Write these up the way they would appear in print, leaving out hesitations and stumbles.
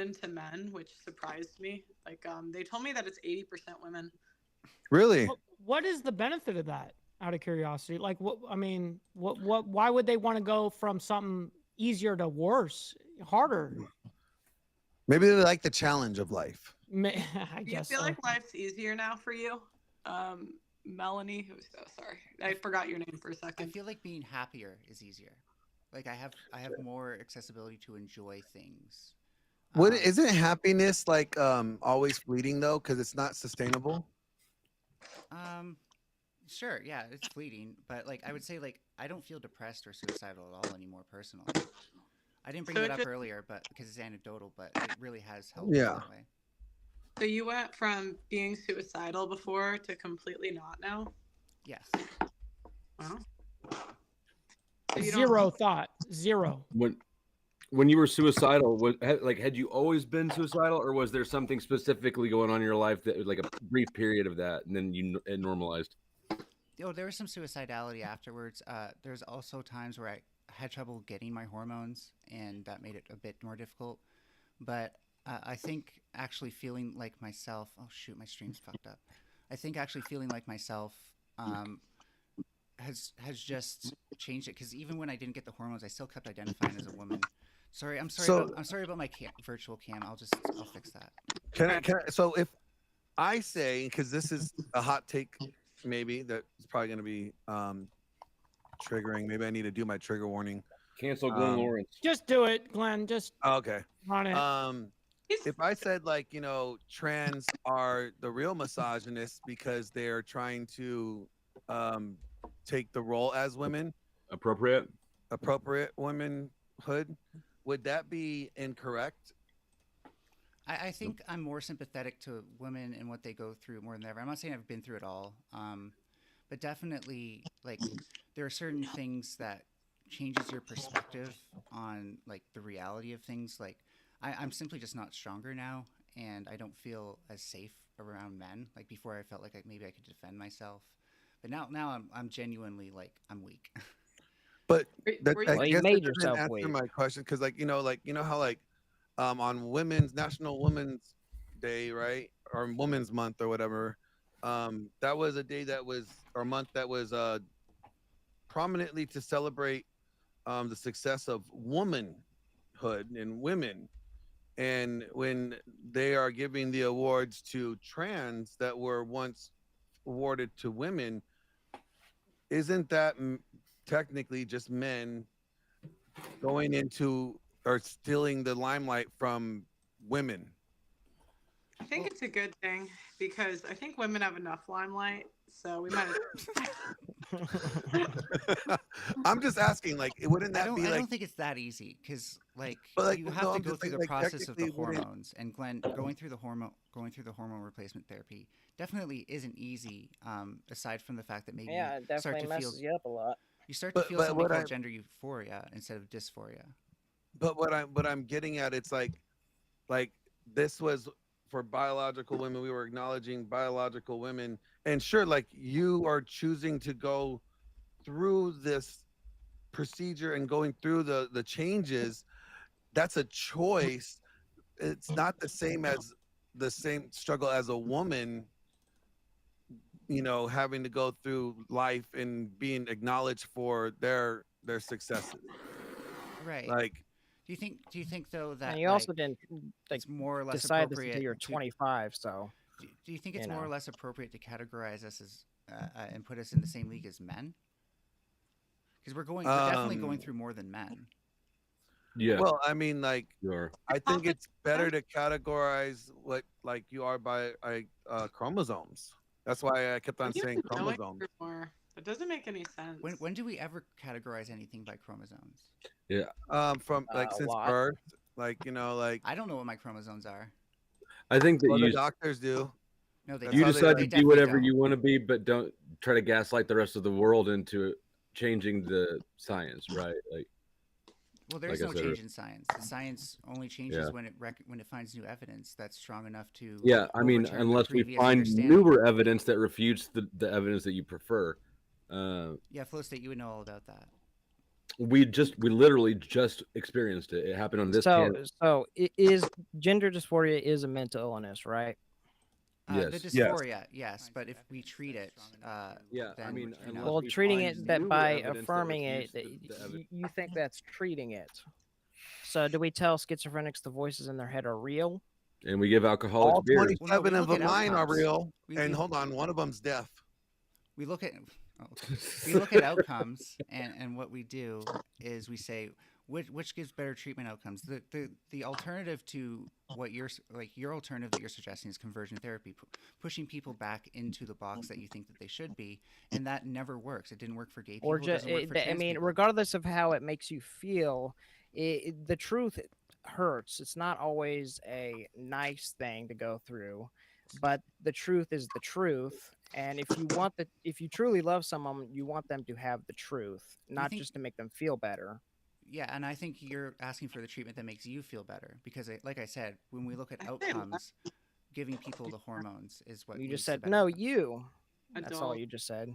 women to men, which surprised me. Like, they told me that it's 80% women. Really? What is the benefit of that? Out of curiosity, like what I mean, what? Why would they want to go from something easier to worse, harder? Maybe they like the challenge of life. I Do you guess feel so. like life's easier now for you? Melanie, who's sorry, I forgot your name for a I second. feel like being happier is easier. Like I have more accessibility to enjoy things. What Um, isn't happiness like always fleeting though, because it's not sustainable? um, sure, yeah, it's fleeting, but like I would say, like I don't feel depressed or suicidal at all anymore personally. I didn't bring So that it up just earlier, but because it's anecdotal, but it really has helped in Yeah. that way. so you went from being suicidal before to completely not now. Yes. Wow. So you don't. Zero thought, zero. When you were suicidal, like had you always been suicidal, or was there something specifically going on in your life that like a brief period of that, and then it normalized? Oh, there was some suicidality afterwards. There's also times where I had trouble getting my hormones, and that made it a bit more difficult. But I think actually feeling like myself. Oh shoot, my stream's fucked up. I think actually feeling like myself um, has just changed it because even when I didn't get the hormones, I still kept identifying as a woman. Sorry, So I'm sorry about my virtual cam. I'll fix that. so if I say, because this is a hot take, maybe that's probably going to be triggering. Maybe I need to do my trigger warning. Cancel Glenn Um, Lawrence. Just do it, Glenn. Just okay. run it. He's If I said like trans are the real misogynists because they're trying to um, take the role as women, Appropriate. appropriate womanhood, would that be incorrect? I think I'm more sympathetic to women and what they go through more than ever. I'm not saying I've been through it all, but definitely like there are certain things that changes your perspective on like the reality of things. Like I'm simply just not stronger now, and I don't feel as safe around men. Like before, I felt like maybe I could defend myself, but now I'm genuinely like I'm weak. But that, were I you Well, you guess that made doesn't yourself answer weak. my question because how like on Women's National Women's Day, right, or Women's Month or whatever, that was a day that was or month that was prominently to celebrate the success of womanhood and women. And when they are giving the awards to trans that were once awarded to women, isn't that technically just men going into or stealing the limelight from women? I think it's a good thing because I think women have enough limelight, so we might. I'm just asking, like, wouldn't that be I like, don't think it's that easy because like but like, you have no, to I'm go just through saying, the like, process of the technically, wouldn't, hormones. And Glenn, going through the hormone replacement therapy definitely isn't easy. Aside from the fact that maybe Yeah, it start definitely to feel messes you up a lot. you start to but feel but something what called I gender euphoria instead of dysphoria. but what I'm getting at, it's like this was for biological women. We were acknowledging biological women, and sure, like you are choosing to go through this procedure and going through the changes. That's a choice. It's not the same as the same struggle as a woman, having to go through life and being acknowledged for their successes. Right. Like, Do you think though And that you like also didn't like it's more or less decide this until appropriate you're to 25, so do you think you it's more or know. less appropriate to categorize us as and put us in the same league as men? Because we're definitely going um, through more than men. Yeah, well, I mean, like, you are. I think it's better Competition. to categorize what like you are by chromosomes. That's why I kept What on are you saying going chromosomes. through for? That doesn't make any sense. When do we ever categorize anything by chromosomes? Yeah, From like A since lot. birth, like like I don't know what my chromosomes are. I think that well, the doctors do. No, they That's you how don't. they decide They to like. be definitely whatever don't. you want to be, but don't try to gaslight the rest of the world into changing the science, right? Well, there Like is I no said, change in science. The science only yeah, changes when when it finds new evidence that's strong enough to yeah. I mean, overturn the unless we previous find understanding. newer evidence that refutes the evidence that you prefer. Yeah, Flow State, you would know all about that. We literally just experienced it. It happened on this So, camp. so it is gender dysphoria is a mental illness, right? The Yes. Yes. dysphoria, yes, but if we treat it, Yeah, I then mean, you know, unless Well, we treating find it that new by evidence that affirming it, refutes the evidence. you think that's treating it. So, do we tell schizophrenics the voices in their head are real? And we give alcoholics All beer. Well, no, 27 we of look at mine are outcomes. real. We, And we, hold on, one of them's deaf. we look at oh, we look at outcomes, and what we do is we say which gives better treatment outcomes. The alternative to what your alternative that you're suggesting is conversion therapy, pushing people back into the box that you think that they should be, and that never works. It didn't work for gay people. Or It just, doesn't work for I trans mean, people. regardless of how it makes you feel, the truth hurts. It's not always a nice thing to go through, but the truth is the truth. And if you truly love someone, you want them to have the truth, not think- just to make them feel better. Yeah, and I think you're asking for the treatment that makes you feel better because, like I said, when we look at I say outcomes, giving people the hormones is what You leads just to said better no, outcomes. you. That's all Adult. you just said.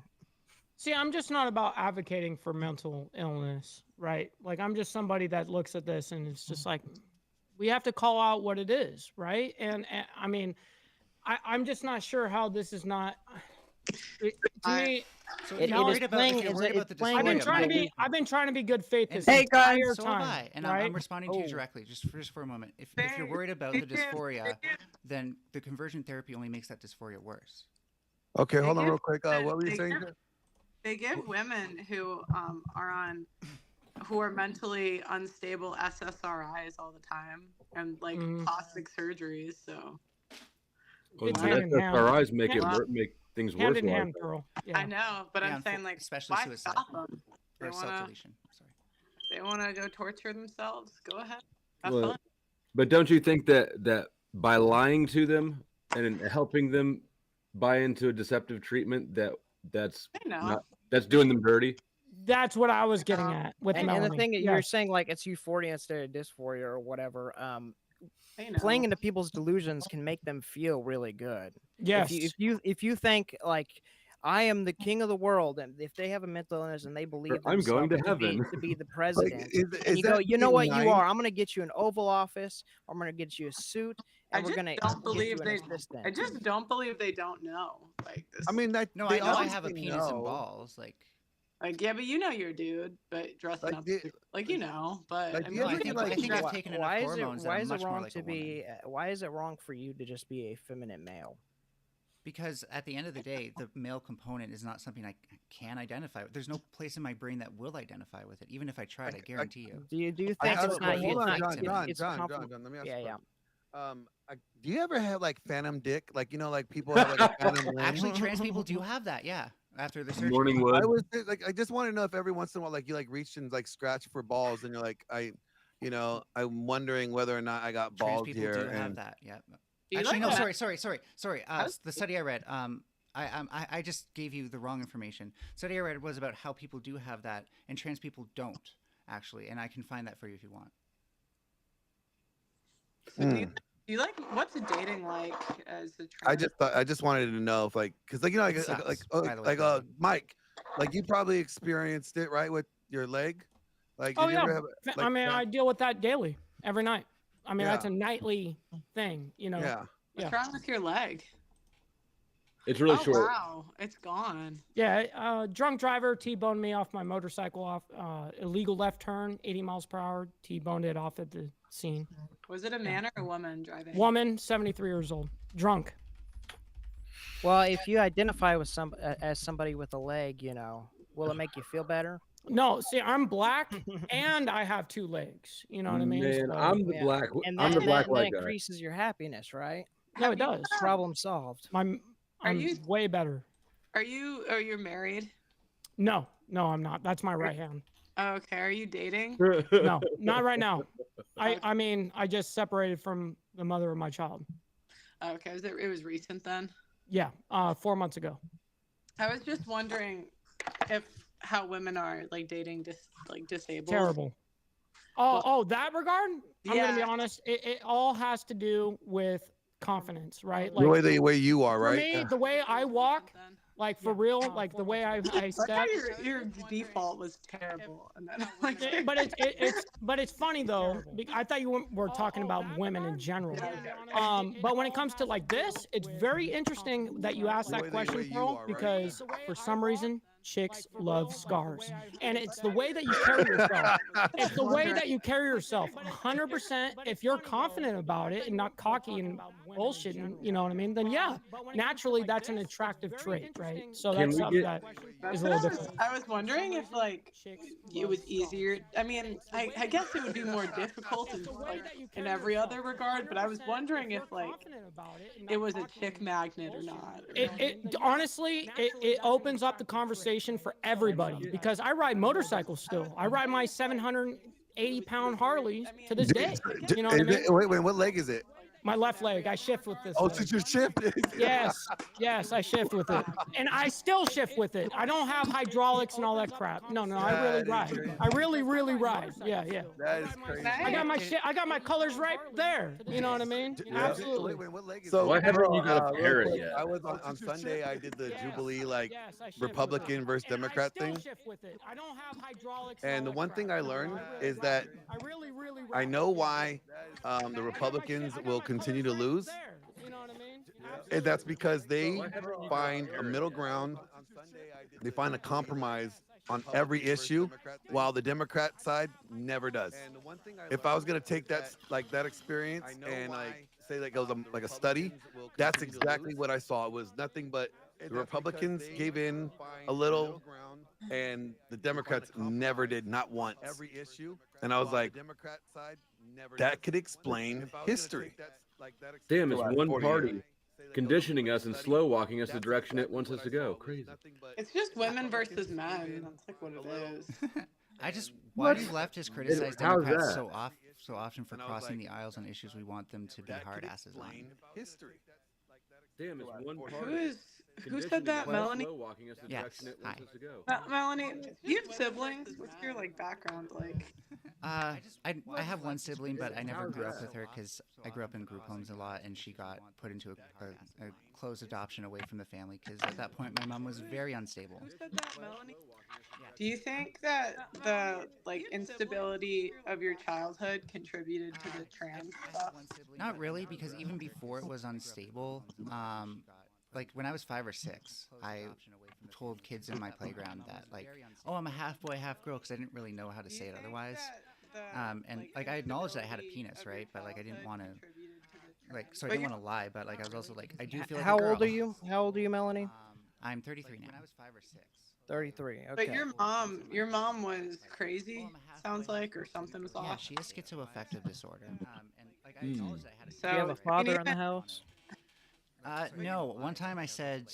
See, I'm just not about advocating for mental illness, right? Like, I'm just somebody that looks at this and it's just like, we have to call out what it is, right? And I mean, I'm just not sure how this is not. To me, So It- if you're it is worried about playing- if you're it's- worried it's about the playing I've been Yeah, trying to but be. I've been trying to be good faith this Hey, guys. entire so time. have I, and right? I'm responding to you Oh. directly, just for a moment. If you're worried about the dysphoria, then the conversion therapy only makes that dysphoria worse. Okay, They hold on give- real quick. What were you they saying? give- They give women who are mentally unstable SSRIs all the time and like Mhm. plastic surgeries. So Well, It's the hand in hand. SSRIs make Yeah. make things Hand worse. in hand, girl. I Yeah. know, but Yeah, I'm saying like, especially why suicide stop them? They or wanna self-deletion. Sorry. they wanna go torture themselves. Go ahead, have Well, fun. but don't you think that by lying to them and helping them buy into a deceptive treatment that's I know. not that's doing them dirty? That's what I was getting at with And Melanie. the thing that Yes. you're saying, like it's euphoria instead of dysphoria or whatever. I know. Playing into people's delusions can make them feel really good. Yes. If you think like I am the king of the world, and if they have a mental illness and they believe I'm going to themselves heaven. to be the Like, president, is and you go, that you know being what, you nice? are. I'm going to get you an Oval Office. I'm going to get you a suit, I and we're just going to don't believe get you they. an assistant. I just don't believe they don't know. Like this. I mean, that No, they I know I have a obviously penis and know. balls. Like, yeah, but you know you're a dude, but dressing Like, up the- like you know. But like, I do mean, you no, I ever think like- I think I've Why- taken enough why is hormones it that why I'm is it much more wrong like to a woman. be why is it wrong for you to just be a feminine male? Because at the end of the day, the male component is not something I can identify with. There's no place in my brain that will identify with it, even if I tried. I guarantee you. Do you I think have it's it, not? but hold it's on, not- John, it's John, comfort- John. Let me ask Yeah, you a yeah. question. Do you ever have like phantom dick? Like like people have like a phantom limb? Actually, trans people do have that. Yeah, after the surgery. Morning wood. I was like, I just want to know if every once in a while, like you like reach and like scratch for balls, and you're like, I'm wondering whether or not I got Trans balls people here. do have and that. Yeah. Do you Actually, like no. that? Sorry. The study I read. I just gave you the wrong information. Study I read was about how people do have that and trans people don't actually, and I can find that for you if you want. So do you like what's dating like as a trans? I just wanted to know if like, cause like It sucks, by the way, Brandon. Mike, like you probably experienced it right with your leg. Like, Oh did you yeah. ever have like, I mean, I deal with that daily, every night. I mean, that's Yeah. a nightly thing. yeah. What's yeah. wrong with your leg? It's really Oh short. wow, it's gone. Yeah, drunk driver T-boned me off my motorcycle off illegal left turn, 80 miles per hour. T-boned it off at the scene. Was it a man or a woman driving? Woman, 73 years old, drunk. Well, if you identify with as somebody with a leg, will it make you feel better? No, see, I'm black and I have two legs. You know what I mean? Man, So- I'm the Yeah. black. And I'm then, the black that white guy. increases your happiness, right? no, it does. Problem solved. I'm you- way better. Are you married? No, I'm not. That's my right hand. Oh, okay. Are you dating? No, not right now. I mean, I just separated from the mother of my child. Oh, okay. It was recent then? Yeah, 4 months ago. I was just wondering how women are like dating disabled. Terrible. Oh, that regard? I'm gonna be Yeah. honest. It all has to do with confidence, right? The Like way you are, for right? me, Yeah. the way I walk, like for real, like the way I Like step. how your default was terrible, and then like But it's funny though. I thought you were talking about women in general. But when it comes to like this, it's very interesting that you asked that question, Pearl, because for some reason chicks love scars, and it's the way that you carry yourself. It's the way that you carry yourself. 100%. If you're confident about it and not cocky and bullshitting, you know what I mean? Then yeah, naturally that's an attractive trait, right? So Can that's we something get that That's is a what little different. I was wondering if like it was easier. I mean, I guess it would be more difficult in like in every other regard, but I was wondering if like it was a chick magnet or not. It honestly it opens up the conversation for everybody because I ride motorcycles still. I ride my 780-pound Harleys to this day. You know what I mean? Wait, what leg is it? My left leg, I shift with this Oh, leg. since you're shifted. Yes, I shift with it, and I still shift with it. I don't have hydraulics and all that crap. No, I really That is ride. crazy. I really ride. Yeah. That is crazy. I got my shit. I got my colors right there. You know what I mean? Yeah. Absolutely. Wait, what leg is So it? why haven't you got a real parrot quick, yet? I was on Sunday. I did the Jubilee like Yes, I shift with Republican it. versus And I Democrat still thing. shift with it. I don't have hydraulics. And the all one that thing crap. I No, learned I really is that I really I ride. know why I the got Republicans I got will my continue to colors right lose, there. You know what I mean? and that's because they Why haven't you got a find a parrot middle yet? ground. They find a compromise on every issue, while the Democrat side never does. If I was gonna take that experience and like say that goes like a study, that's exactly what I saw. It was nothing but the Republicans gave in a little, and the Democrats never did, not once. And I was like, that could explain history. Damn, it's The last one 40 years. party conditioning us and slow walking us the direction it wants us to go. Crazy. It's just women versus men. That's like what it is. I just why do leftists criticize How's Democrats that? so often for crossing the aisles on issues we want them to be hard asses on? History. Damn, it's one Who party is who said conditioning that, us and Melanie? slow walking us the Yes, direction it wants hi. us to go. Melanie, do you have siblings? What's your like background like? I have one sibling, but I never grew up with her because I grew up in group homes a lot, and she got put into a closed adoption away from the family because at that point my mom was very unstable. Who said that, Melanie? Do you think that the like instability of your childhood contributed to the trans stuff? Not really, because even before it was unstable, like when I was 5 or 6, I told kids in my playground that like, oh, I'm a half boy, half girl, because I didn't really know how to say it otherwise. And like I acknowledged that I had a penis, right? But like I didn't want to, like, so I didn't want to lie. But like I was also like, I do feel like How a girl. old are you? How old are you, Melanie? I'm 33 now. When I was 5 or 6. 33. Okay. But your mom was crazy. Sounds like, or something was Yeah, off. she has schizoaffective disorder. And like I Hmm. acknowledged that I had a So Do you have a I mean, father in the even- house? No, one time I said,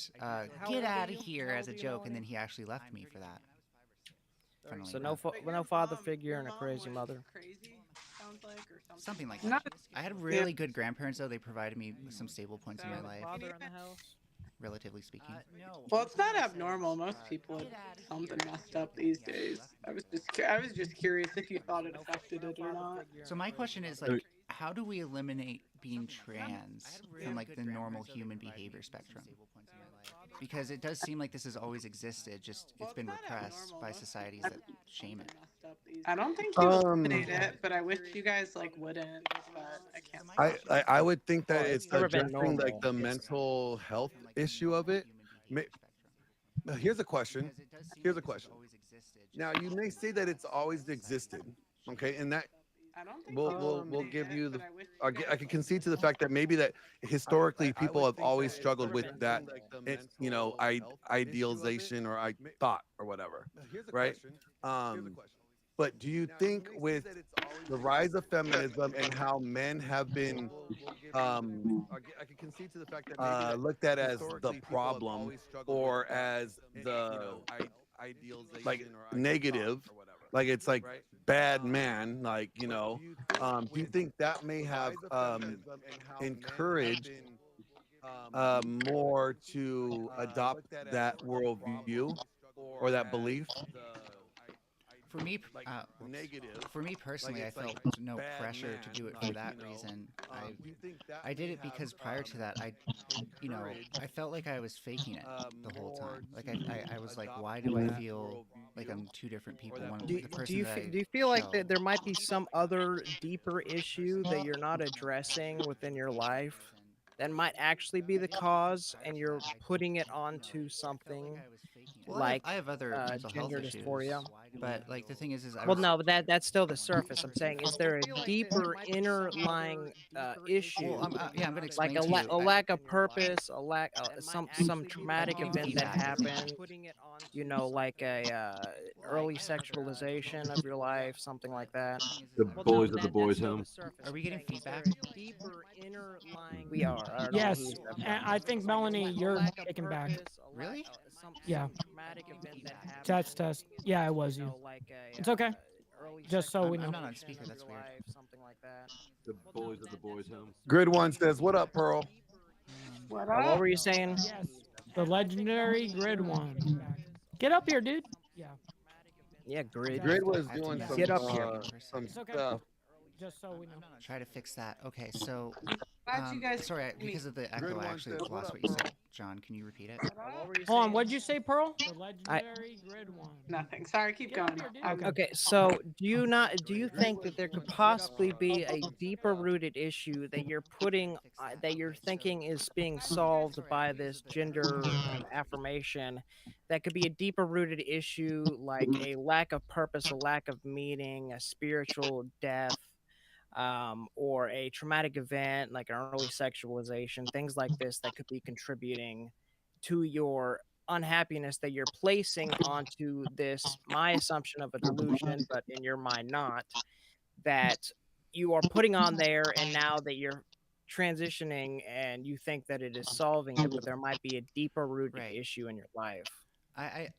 "Get out of here" as a joke, and then he actually left me for that. Funnily So enough. no father figure and a crazy mother. Crazy, sounds like, or Something like Not- that. I had really good grandparents, though. They provided me with some stable points in my life, Father in the house? relatively speaking. Well, it's not abnormal. Most people have something messed up these days. I was just curious if you thought it affected it or not. So my question is like, how do we eliminate being trans from like the normal human behavior spectrum? Because it does seem like this has always existed, just it's been repressed by societies that shame it. I don't think you eliminate it, but I wish you guys like wouldn't. But I can't. I would think that it's never been addressing like normal. the mental health issue of it. Now, here's a question. Here's a question. Now you may say that it's always existed, okay, and that I don't think we'll give you the. but I wish I you can concede to the fact that maybe that historically people have always struggled with that, idealization or thought or whatever, right? But do you think with the rise of feminism and how men have been looked at as the problem or as the like negative, like it's like bad man, like do you think that may have encouraged more to adopt that worldview or that belief? For me, like negative. for me personally, I It's like felt no bad pressure to man, do it for like, that reason. do you think that I did may it have because prior to that, encouraged I felt like I was faking it the whole more time. Like I to was like, adopt why do I that feel like worldview I'm two different or people? that One, belief? the person that I Do you feel like show. that there might be some other deeper issue that you're not addressing within your life that might actually be the cause, and you're putting it onto something Well, like I have other mental health gender issues, dysphoria? but like the thing is I Well, was. no, but that's still the surface. I'm saying, is there a deeper inner lying Well, issue, yeah, I'm gonna like explain to you. a lack of purpose, a lack some I'm traumatic giving event that feedback. happened, you know, like a early sexualization of your life, something like that? The Well, no, boys but of the that's boys still home. the surface. Are we I'm getting saying, is there feedback? a deeper inner lying? We are. I don't know Yes, who's that and from. I think Like Melanie, a you're lack of taken back. purpose, Really? Yeah, some traumatic event that happened. test. Yeah, it was You you. know, like a It's okay. early Just so we I'm know. not on sexualization speaker. of That's your weird. life, something like that. The boys of the boys home. Grid one says, "What up, Pearl?" What What up? were you saying? Yes, the legendary Grid One. Get up here, dude. Yeah, Yeah, grid. Grid was I have to doing message Get up here. Megan for a some it's second. okay. stuff. Just so we know. Try to fix that. Okay, so Glad you guys sorry, me. because of the Grid echo, I one actually says, "What lost up, what you Pearl?" said. John, can you repeat it? What What up? were you Hold on, saying? what'd you say, Pearl? The I legendary Grid One. Nothing. Sorry, keep Get up going. here, dude. I'm Okay, so do you Grid think was that there could doing some possibly be a some deeper stuff. rooted issue that you're putting that you're thinking is being Sorry, solved because by of the this echo. gender affirmation, that could be a deeper rooted issue like a lack of purpose, a lack of meaning, a spiritual death, or a traumatic event like an early sexualization, things like this that could be contributing to your unhappiness that you're placing onto this, my assumption of a delusion, but in your mind, not that you are putting on there, and now that you're transitioning and you think that it is solving it, but there might be a deeper rooted Right. issue in your life. I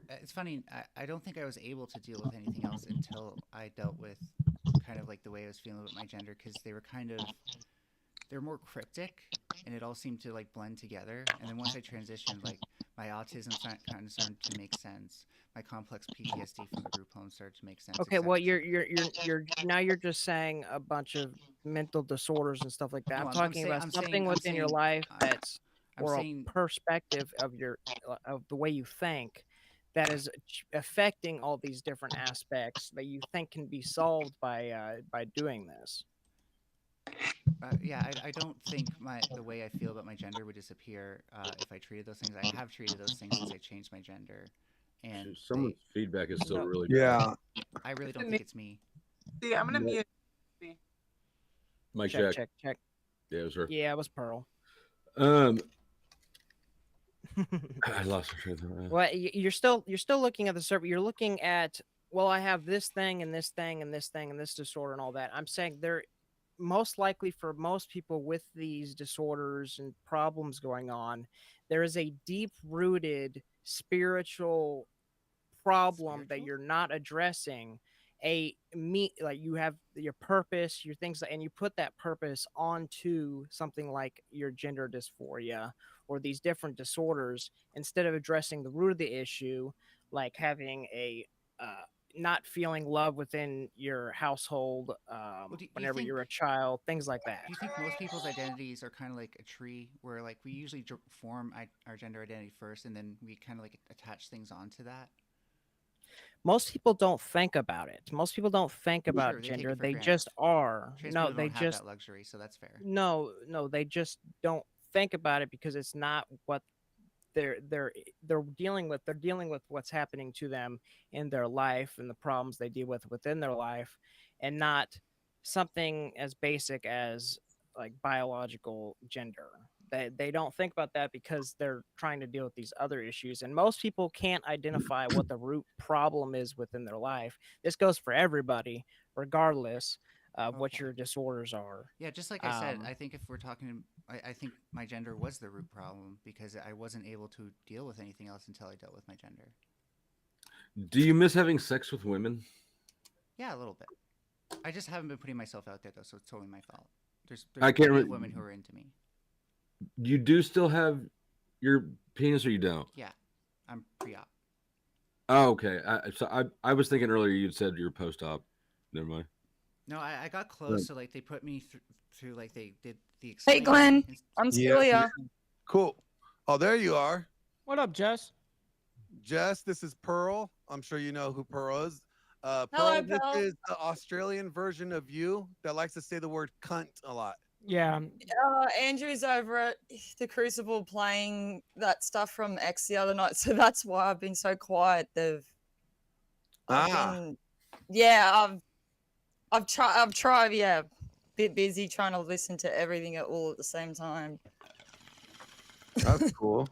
it's funny. I don't think I was able to deal with anything else until I dealt with kind of like the way I was feeling about my gender, because they're more cryptic, and it all seemed to like blend together. And then once I transitioned, like my autism kind of started to make sense. My complex PTSD from the group home started to make sense. Okay, et well, cetera, et cetera. you're now you're just saying a bunch of mental disorders and stuff like that. No, I'm talking about something within your life that's, I'm or a saying perspective of your of the way you think, that is affecting all these different aspects that you think can be solved by doing this. yeah, I don't think the way I feel about my gender would disappear if I treated those things. I have treated those things since I changed my gender, and Someone's feedback is still No. really bad. Yeah, I really don't think it's me. See, I'm gonna No. mute. Mic Check, check. check, check. Yeah, it was her. Yeah, it was Pearl. I lost my train of thought. Well, you're still looking at the server. You're looking at, well, I have this thing and this thing and this thing and this disorder and all that. I'm saying there, most likely for most people with these disorders and problems going on, there is a deep rooted spiritual problem that Spiritual? you're not addressing. Like you have your purpose, your things, and you put that purpose onto something like your gender dysphoria or these different disorders, instead of addressing the root of the issue, like having a not feeling love within your household, Well, do you whenever think you're a child, things like that. do you think most people's identities are kind of like a tree, where like we usually form our gender identity first, and then we kind of like attach things onto that? Most people don't think about it. Most people don't think about Sure, they take gender. it for They granted. just are. Trans No, people they don't have just that luxury, so that's fair. no, they just don't think about it because it's not what they're dealing with. They're dealing with what's happening to them in their life and the problems they deal with within their life, and not something as basic as like biological gender. They don't think about that because they're trying to deal with these other issues, and most people can't identify what the root problem is within their life. This goes for everybody, regardless of what Okay. your disorders are. Yeah, just like I said, Um, I think if we're talking, I think my gender was the root problem, because I wasn't able to deal with anything else until I dealt with my gender. Do you miss having sex with women? Yeah, a little bit. I just haven't been putting myself out there though, so it's totally my fault. There's I can't plenty of re- women who are into me. You do still have your penis, or you don't? Yeah, I'm pre-op. Oh, okay. I was thinking earlier you'd said you're post-op. Never mind. No, I got Right. close. So like they put me through like they did the Hey, explaining. Glenn. I'm Yeah, still here. cool. Oh, there you are. What up, Jess? Jess, this is Pearl. I'm sure you know who Pearl is. Pearl, Hello, this Pearl. is the Australian version of you that likes to say the word cunt a lot. Yeah. Andrew's over at the Crucible playing that stuff from X the other night, so that's why I've been so quiet. I've Ah, been, yeah, I've tried, yeah, bit busy trying to listen to everything all at the same time. that's cool.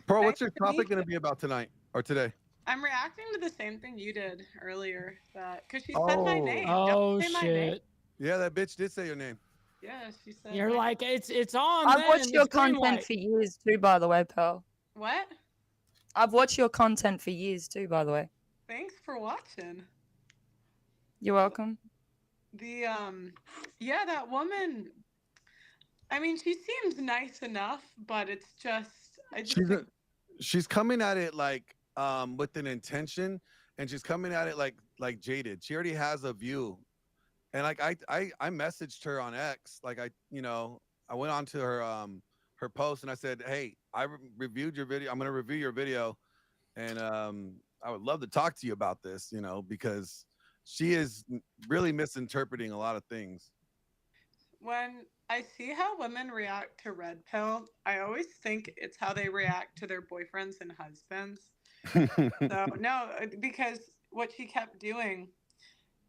Pearl, Nice what's your to meet topic going you. to be about tonight or today? I'm reacting to the same thing you did earlier. That because she said my Oh, name. Don't Oh say my name. shit. yeah, that bitch did say your name. Yeah, she said. You're my like it's on I've then watched and your it's green content light. for years too, by the way, Pearl. What? I've watched your content for years too, by the way. Thanks for watching. You're welcome. The yeah, that woman. I mean, she seems nice enough, but it's just I just She's think she's coming at it like with an intention, and she's coming at it like jaded. She already has a view, and like I messaged her on X, like I went on to her post and I said, hey, reviewed your video. I'm gonna review your video, and I would love to talk to you about this, because she is really misinterpreting a lot of things. when I see how women react to red pill, I always think it's how they react to their boyfriends and husbands. So no, because what she kept doing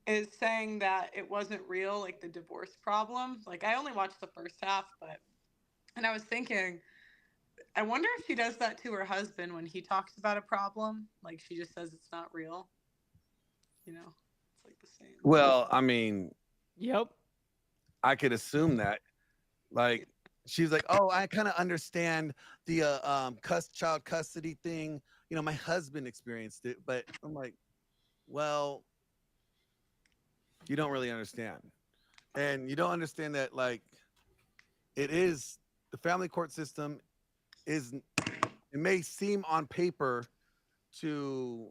is saying that it wasn't real, like the divorce problem. Like I only watched the first half, but and I was thinking, I wonder if she does that to her husband when he talks about a problem. Like she just says it's not real. It's like the same. Well, I mean, Yep. I could assume that. Like, she's like, oh, I kind of understand the child custody thing. My husband experienced it, but I'm like, well, you don't really understand, and you don't understand that like it is the family court system is it may seem on paper to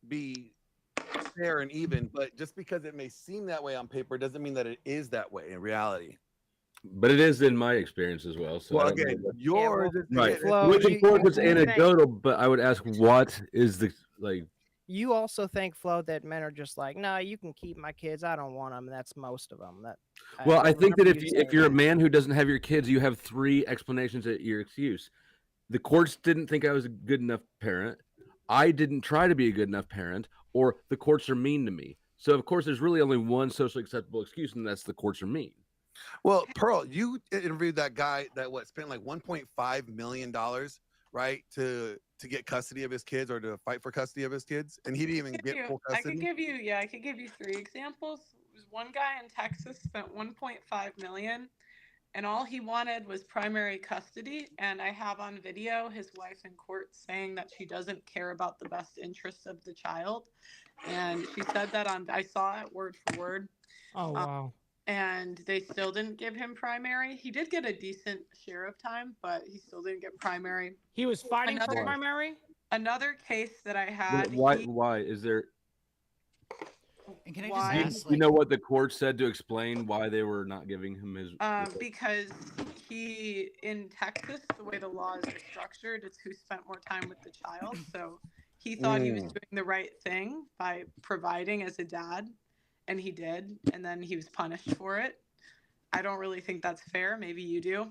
be fair and even, but just because it may seem that way on paper doesn't mean that it is that way in reality. But it is in my experience as well. So I Well, don't know. again, What, yours well, is right. Flo, Which of course is think- anecdotal, but I would ask what is the like. you also think, Flo, that men are just like, no, you can keep my kids. I don't want them. That's most of them. Well, I think that remember if you if saying you're a that. man who doesn't have your kids, you have three explanations at your excuse. The courts didn't think I was a good enough parent. I didn't try to be a good enough parent, or the courts are mean to me. So of course, there's really only one socially acceptable excuse, and that's the courts are mean. Well, Pearl, you interviewed that guy that spent like $1.5 million, right, to get custody of his kids or to fight for custody of his kids, and he didn't even get full I could custody. give you, yeah, I could give you three examples. It was one guy in Texas spent 1.5 million, and all he wanted was primary custody. And I have on video his wife in court saying that she doesn't care about the best interests of the child, and she said that on. I saw it word for word. Oh wow. And they still didn't give him primary. He did get a decent share of time, but he still didn't get primary. He was fighting for Another- primary? Another case that I had. Why is there? And can I Why? just ask, You know what the court said to explain why they were not giving him his? Because he in Texas, the way the laws are structured, it's who spent more time with the child. So he thought he was doing the right thing by providing as a dad, and he did, and then he was punished for it. I don't really think that's fair. Maybe you do.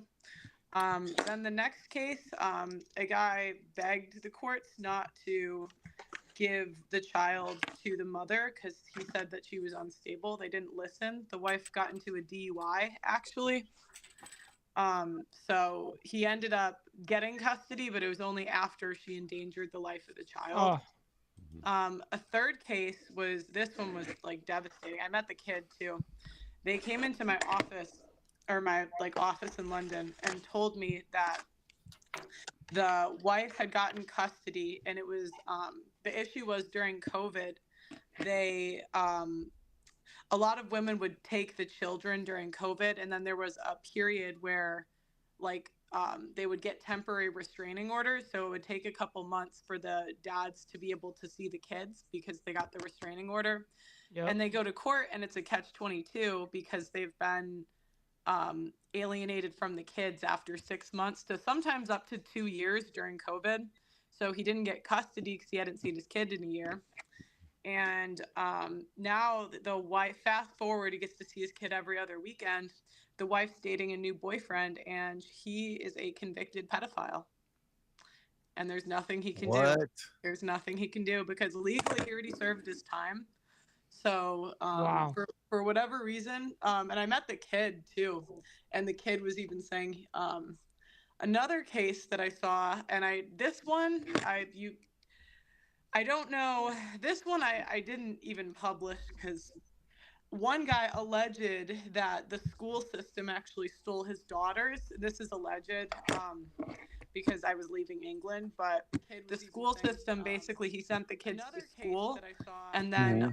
Then the next case, a guy begged the courts not to give the child to the mother because he said that she was unstable. They didn't listen. The wife got into a DUI, actually. So he ended up getting custody, but it was only after she endangered the life of the child. A third case this one was like devastating. I met the kid too. They came into my office or my office in London and told me that the wife had gotten custody, and it was the issue was during COVID, they a lot of women would take the children during COVID, and then there was a period where they would get temporary restraining orders, so it would take a couple months for the dads to be able to see the kids because they got the restraining order. Yep. And they go to court, and it's a catch-22 because they've been alienated from the kids after 6 months to sometimes up to 2 years during COVID. So he didn't get custody because he hadn't seen his kid in a year. And now the wife, fast forward, he gets to see his kid every other weekend. The wife's dating a new boyfriend, and he is a convicted pedophile. And there's nothing he can do. There's nothing he can do because legally he already served his time. So Wow. for whatever reason, and I met the kid too, and the kid was even saying another case that I saw, and I don't know, this one I didn't even publish because one guy alleged that the school system actually stole his daughters. This is alleged because I was leaving England, but the school system, basically he sent the kids to school, and then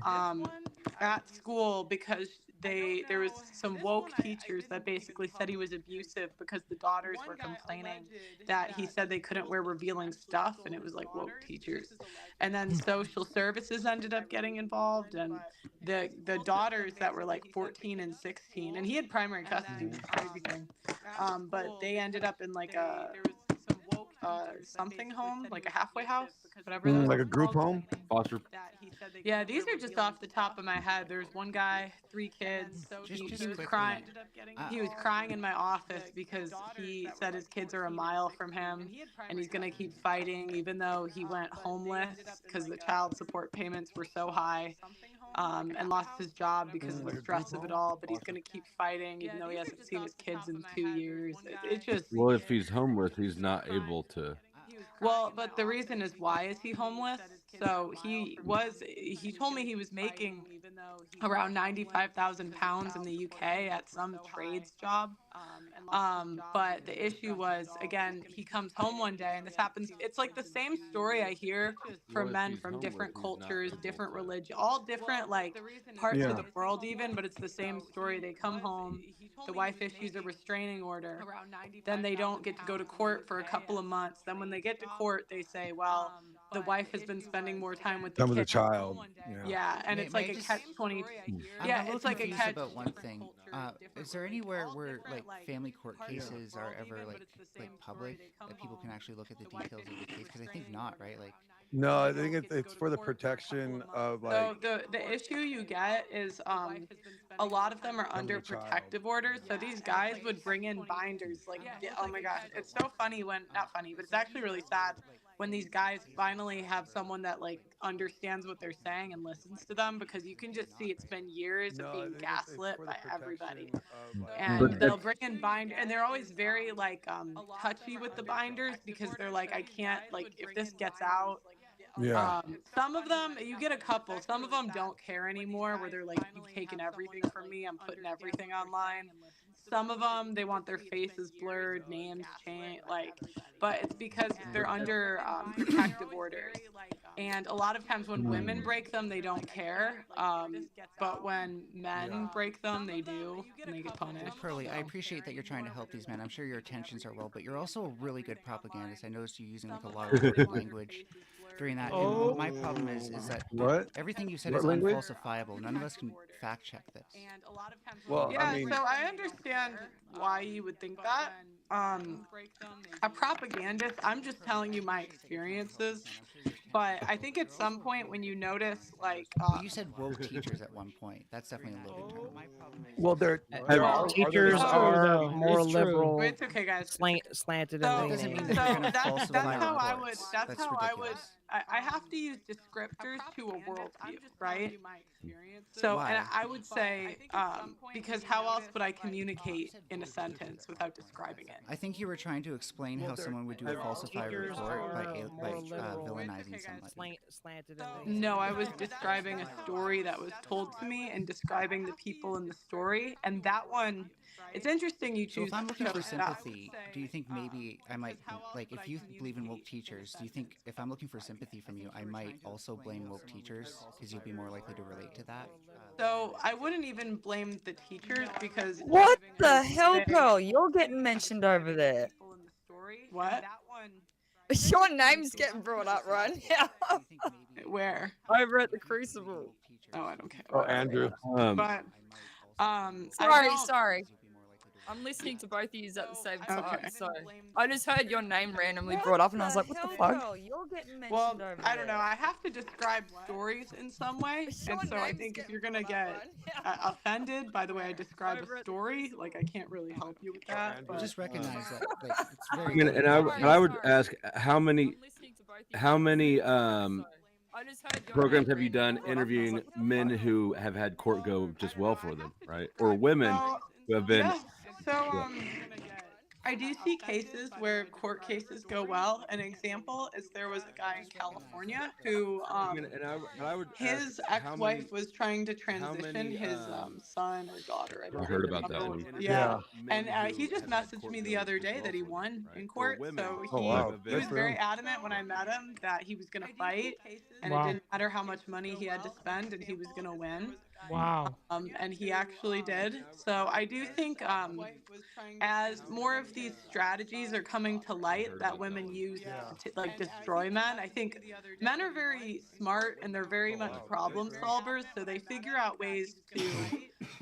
at school, because there was some woke teachers that basically said he was abusive because the daughters were complaining that he said they couldn't wear revealing stuff, and it was like woke teachers. And then social services ended up getting involved, and the daughters that were like 14 and 16, and he had primary custody, which is crazy thing, but they ended up in like a something home, like a halfway house, whatever those like are a group called. home. Foster. Yeah, these are just off the top of my head. There's one guy, 3 kids. He was quickly, crying. uh, He was crying in my office because he said his kids are a mile from him, and he's gonna keep fighting, even though he went homeless because the child support payments were so high, and lost his job because of the stress of it all. But he's gonna keep fighting, even though he hasn't seen his kids in 2 years. It just Well, if he's homeless, he's not able to. well, but the reason is, why is he homeless? So he told me he was making around 95,000 pounds in the UK at some trades job. But the issue was, again, he comes home one day, and this happens. It's like the same story I hear Well, from if men he's from homeless, different he's not cultures, able different to. religion, all different like parts Yeah. of the world even, but it's the same story. They come home, the wife issues a restraining order, then they don't get to go to court for a couple of months. Then when they get to court, they say, well, the wife has been spending more time with the Some with a kid. child. Yeah. Yeah, and May- it's may like I a just- catch-20. I'm Yeah, a little it's like a confused catch. about one thing. Is there anywhere where like family court cases are ever like public that people can actually look at the details of the case? Because I think not, right? Like, No, I think it's for the protection of like. So the issue you get is a lot of them are under the child. protective orders. So these guys would bring in binders like, oh my gosh, it's so funny when, not funny, but it's actually really sad when these guys finally have someone that like understands what they're saying and listens to them, because you can just see it's been years of No, I being think it's gaslit for the by everybody. protection of like. And But they'll bring in bind, and they're always very like touchy with the binders, because they're like, I can't, like, if this gets out. Yeah. Some of them, you get a couple. Some of them don't care anymore, where they're like, you've taken everything from me. I'm putting everything online. Some of them, they want their faces blurred, names changed, like, but it's because they're under protective orders. And a lot of times when women break them, they don't care. But when men break them, they do, and they get punished. Pearly, I So. appreciate that you're trying to help these men. I'm sure your intentions are well, but you're also a really good propagandist. I noticed you using like a lot of coded language during that. Oh. And my problem is that What? everything you said What is language? unfalsifiable. None of us can fact check this. Well, Yeah, I mean, so I understand why you would think that. A propagandist, I'm just telling you my experiences. But I think at some point when you notice, like, You said woke teachers at one point. That's definitely a loaded term. well, there Well, are Teachers It's true, are though. more It's true. liberal, it's okay, guys. slanted, So, and That doesn't mean lenient. that so you're gonna that's falsify how I would. reports. That's That's how I would. ridiculous. I have to use descriptors to a worldview, right? So, Why? and I would say, because how else would I communicate in a sentence without describing it? I think you were trying to explain how someone would do a falsified Teachers report by, are more liberal, villainizing somebody. slanted, and lenient. No, I was describing a story that was told to me and describing the people in the story. And that one, it's interesting you So choose if I'm looking to for show that. sympathy, do you think maybe I might, like, if you believe in woke teachers, do you think if I'm looking for sympathy from you, I might also blame woke teachers because you'll be more likely to relate to that? So I wouldn't even blame the teachers, because What the they- hell, Pearl? You're getting mentioned over there. What? Your name's getting brought up right now. Where? Over at the Crucible. Oh, I don't care. Oh, Whatever. Andrew. But I Sorry, don't- sorry. I'm listening to both of you at the same time, Okay. so I just heard your name randomly brought up, and I was like, "What the fuck?" You're getting mentioned Well, over I don't know. there. I have to describe stories in some way, and so I think if you're gonna get offended by the way I describe a story, like I can't really help you with that. Andrew. But Just recognize that like, it's very. And I would ask how many programs have you done interviewing men who have had court go just well for them, right? Or women who have been. Yeah. So I do see cases where court cases go well. An example is there was a guy in California who I would his ask how ex-wife many- was trying to how transition many, his son or daughter. I I heard don't about that remember. one. Yeah. Men And he who just have had messaged court me go the other just day well that he for them, won right? in Or court. women So Oh, he, wow. he Good was for very him. adamant when I met him that he was going to fight, and Wow. it didn't matter how much money he had to spend, and he was going to win. Wow. And he actually did. So I do think as more of these strategies are coming to light that women use to like destroy men, I think men are very smart and they're very much problem solvers. So they figure out ways to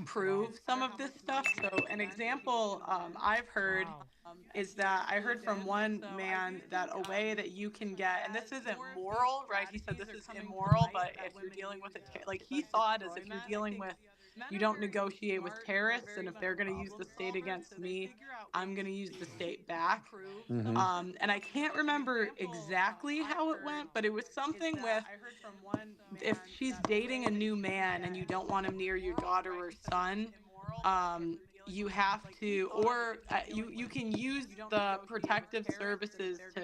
prove some of this stuff. So an example I've heard is that I heard from one man that a way that you can get, and this isn't moral, right? He said this is immoral, but if you're dealing with like he saw it as if you're dealing with, you don't negotiate with terrorists, and if they're going to use the state against me, I'm going to use the state back. And I can't remember exactly how it went, but it was something with if she's dating a new man and you don't want him near your daughter or son, you have to, or you can use the protective services to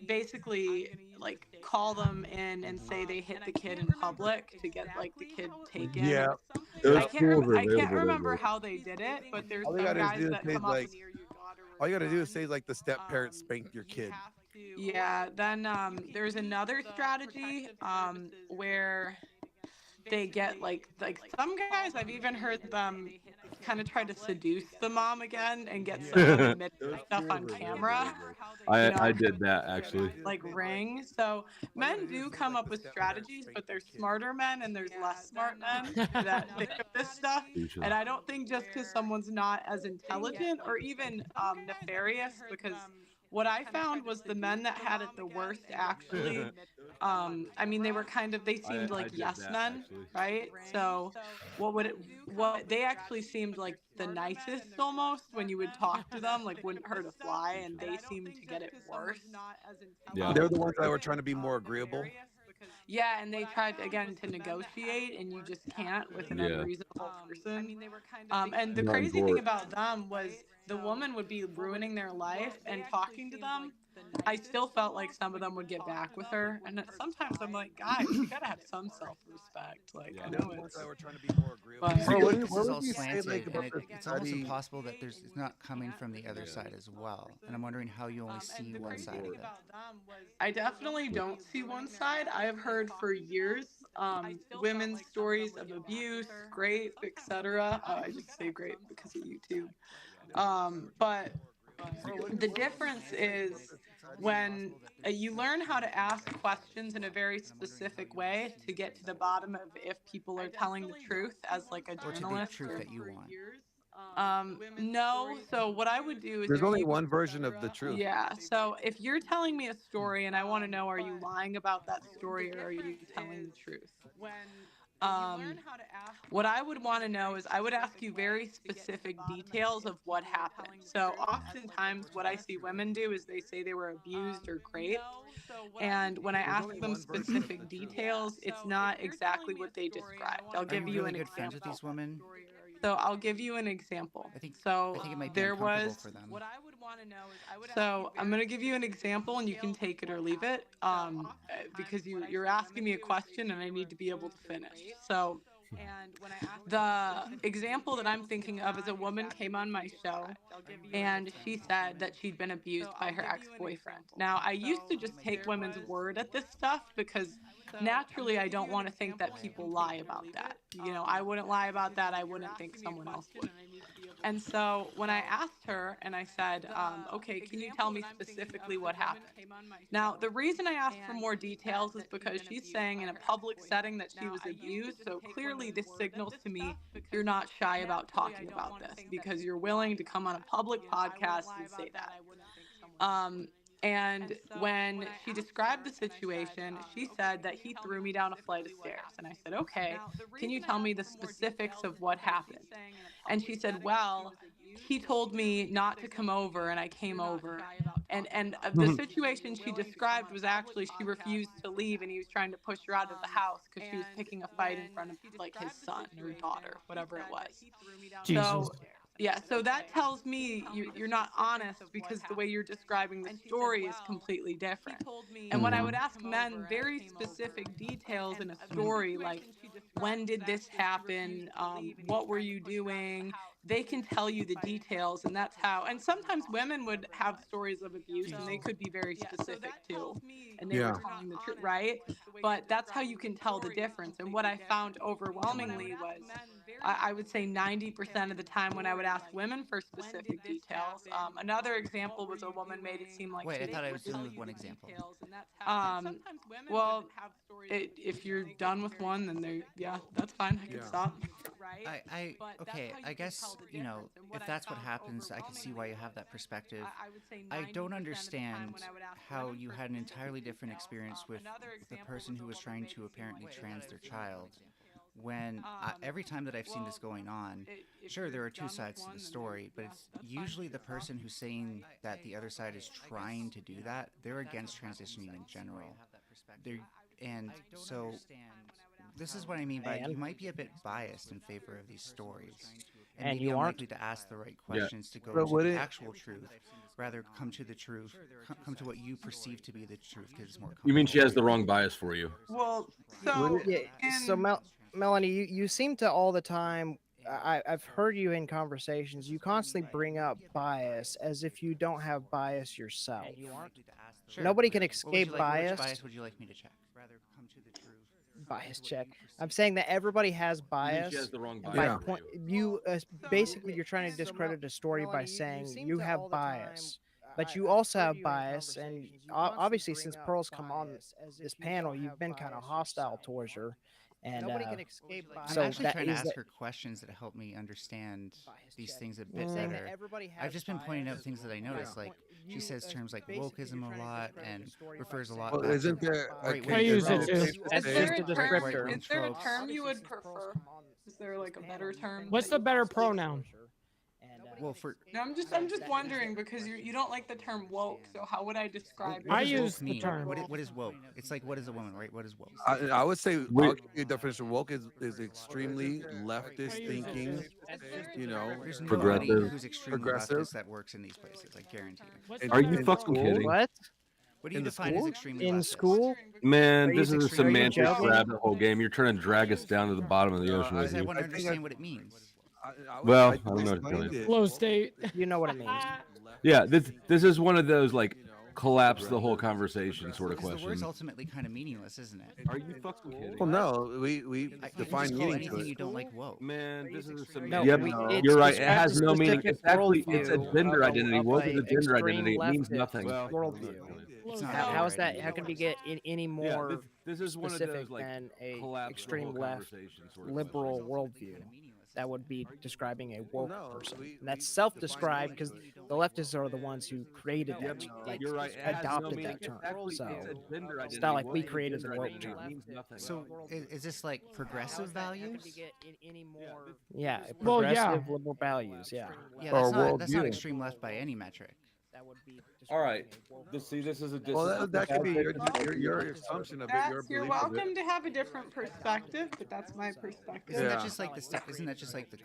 basically like call them in and say they hit the kid in public to get like the kid taken. Yeah. Those I tools are can't available remember everywhere. how they did it, but there's All some they gotta guys do is that say come up like, all you gotta do is say like the step parent spanked your kid. yeah. Then there's another strategy where they get like some guys I've even heard them kind of try to seduce the mom again and get someone admit stuff on camera. I did that actually. Like ring. So men do come up with strategies, but there's smarter men and there's less smart men that think of this stuff. And I don't think just because someone's not as intelligent or even nefarious, because what I found was the men that had it the worst actually. I mean, they were kind of, they seemed I like did yes that, men, actually. right? So what they actually seemed like the nicest almost when you would talk to them, like wouldn't hurt a fly, and they seemed to get it worse. Yeah. They're the ones that were trying to be more agreeable. Yeah, and they tried again to negotiate, and you just can't with an Yeah. unreasonable person. And the Not in crazy thing court. about them was the woman would be ruining their life and talking to them. I still felt like some of them would get back with her, and sometimes I'm like, guys, you gotta have some self-respect. Like I They're know the ones it's, that were trying to be more agreeable. but Bro, Because what this is would all you say slanted, like and about the it's almost study? impossible that it's not coming from the other side as well. And I'm wondering how you only see one side of it. I definitely don't see one side. I have heard for years women's stories of abuse, rape, etc. I just say rape because of YouTube. But the difference is when you learn how to ask questions in a very specific way to get to the bottom of if people are telling the truth as like a Or to the journalist. truth that you want. No. So what I would do is There's if only you, one version of the truth. yeah. So if you're telling me a story and I want to know, are you lying about that story or are you telling the truth? What I would want to know is I would ask you very specific details of what happened. So oftentimes what I see women do is they say they were abused or raped. And when I ask them specific details, it's not exactly what they described. I'll Are give you you really an good friends with example. these women? So I'll give you an example. I think So it might be there uncomfortable was. for them. So I'm gonna give you an example, and you can take it or leave it, because you're asking me a question, and I need to be able to finish. So the example that I'm thinking of is a woman came on my show, and she said that she'd been abused by her ex-boyfriend. Now I used to just take women's word at this stuff because naturally I don't want to think that people lie about that. You know, I wouldn't lie about that. I wouldn't think someone else would. And so when I asked her and I said, okay, can you tell me specifically what happened? Now, the reason I asked for more details is because she's saying in a public setting that she was abused. So clearly this signals to me you're not shy about talking about this because you're willing to come on a public podcast and say that. And when she described the situation, she said that he threw me down a flight of stairs. And I said, okay, can you tell me the specifics of what happened? And she said, well, he told me not to come over and I came over. And the situation she described was actually she refused to leave and he was trying to push her out of the house because she was picking a fight in front of like his son or daughter, whatever it was. Jesus. So yeah, so that tells me you're not honest because the way you're describing the story is completely different. And when I would ask men very specific details in a story, like when did this happen, what were you doing, they can tell you the details, and that's how. And sometimes women would have stories of abuse, and they could be very specific too, and they were telling the truth, right? But that's how you can tell the difference. And what I found overwhelmingly was I would say 90% of the time when I would ask women for specific details. Another example was a woman made it seem like Wait, I she thought I was didn't done with one example. um, well, if you're done with one, then yeah, that's fine. I can stop. Okay, I guess, you know, if that's what happens, I can see why you have that perspective. I don't understand how you had an entirely different experience with the person who was trying to apparently trans their child. When every time that I've seen this going on, sure, there are two sides to the story, but it's usually the person who's saying that the other side is trying to do that, they're against transitioning in general. And so this is what I mean by you might be a bit biased in favor of these stories. And maybe you aren't. unlikely to ask the right questions to go But to would the it- actual truth, rather come to the truth, come to what you perceive to be the truth because it's more You mean she comfortable has for the you. wrong bias for you? Well, so Yeah. So Melanie, you seem to all the time. I've heard you in conversations. You constantly bring up bias as if you don't have bias yourself. Sure. Nobody can What would escape you like, bias. Which bias would you like me to check? Rather come to the truth. Bias check. I'm saying that everybody has You mean bias. she has the wrong and bias by Yeah. for point, you? basically you're trying to discredit a story by saying you have bias, but you also have bias, and obviously since Pearl's come on this panel, you've been kind of hostile towards her, and I'm so actually that trying to is ask that. her questions that help me understand these things a bit Mm. better. I've just been pointing out things that I noticed, like she says terms like wokeism a lot and refers a lot Well, back isn't to there? right I wing use it tropes. too. That's is just there a a term? descriptor. Is there a Tropes. term you would prefer? Is there like a better term? What's the better pronoun? Well, for No, I'm just wondering because you don't like the term woke. So how would I describe what I it? does woke use the mean? term. What is woke? It's like what is a woman, right? What is woke? I would say Wait. I'll give you a definition. Woke is extremely leftist thinking. You know, There's nobody Progressive. who's extremely Progressive. leftist that works in these places. I guarantee you. What's In- the Are better you in fucking school? kidding? What? What do you In the define as school? extremely In leftist? school? Man, Are this you is a just- are you semantics joking? rabbit hole game. You're trying to drag us down to the bottom of the ocean with Because I you. want to I think understand what it means. Well, I I don't know what explained to it. flow state? You know what it means. Yeah, this is one of those like collapse the whole conversation sort of Because the word's questions. ultimately kind of meaningless, isn't it? Are you fucking kidding? Well, no, we You can define just call meaning to anything it. you don't like woke. Man, this is a No, semantics. Yep, it's you're right. It describes has a no meaning. specific It's actually it's a worldview gender of identity. of Woke is a a gender extreme identity. It means leftist nothing. worldview. It's not How- a How is gender that? How can we identity. get any more This is one of specific those like than a collapse the extreme whole left conversation sort of liberal questions. worldview? That would be describing a Well, woke no, person. we- And that's we self-described define because the leftists are the ones who created that term, like You're right. It has no adopted meaning. that term. It's actually So it's a gender it's identity. not like we Woke is a created the gender woke identity. It term. means nothing. So is this like progressive values? Yeah, Well, yeah. progressive liberal values. Yeah. Yeah, Or that's not worldview. extreme left by any metric. That would be All right. This is a Well, that could be your assumption of it, your That's, you're belief of it. welcome to have a different perspective, but that's my perspective. Isn't Yeah. that just like the stuff? Isn't that just like the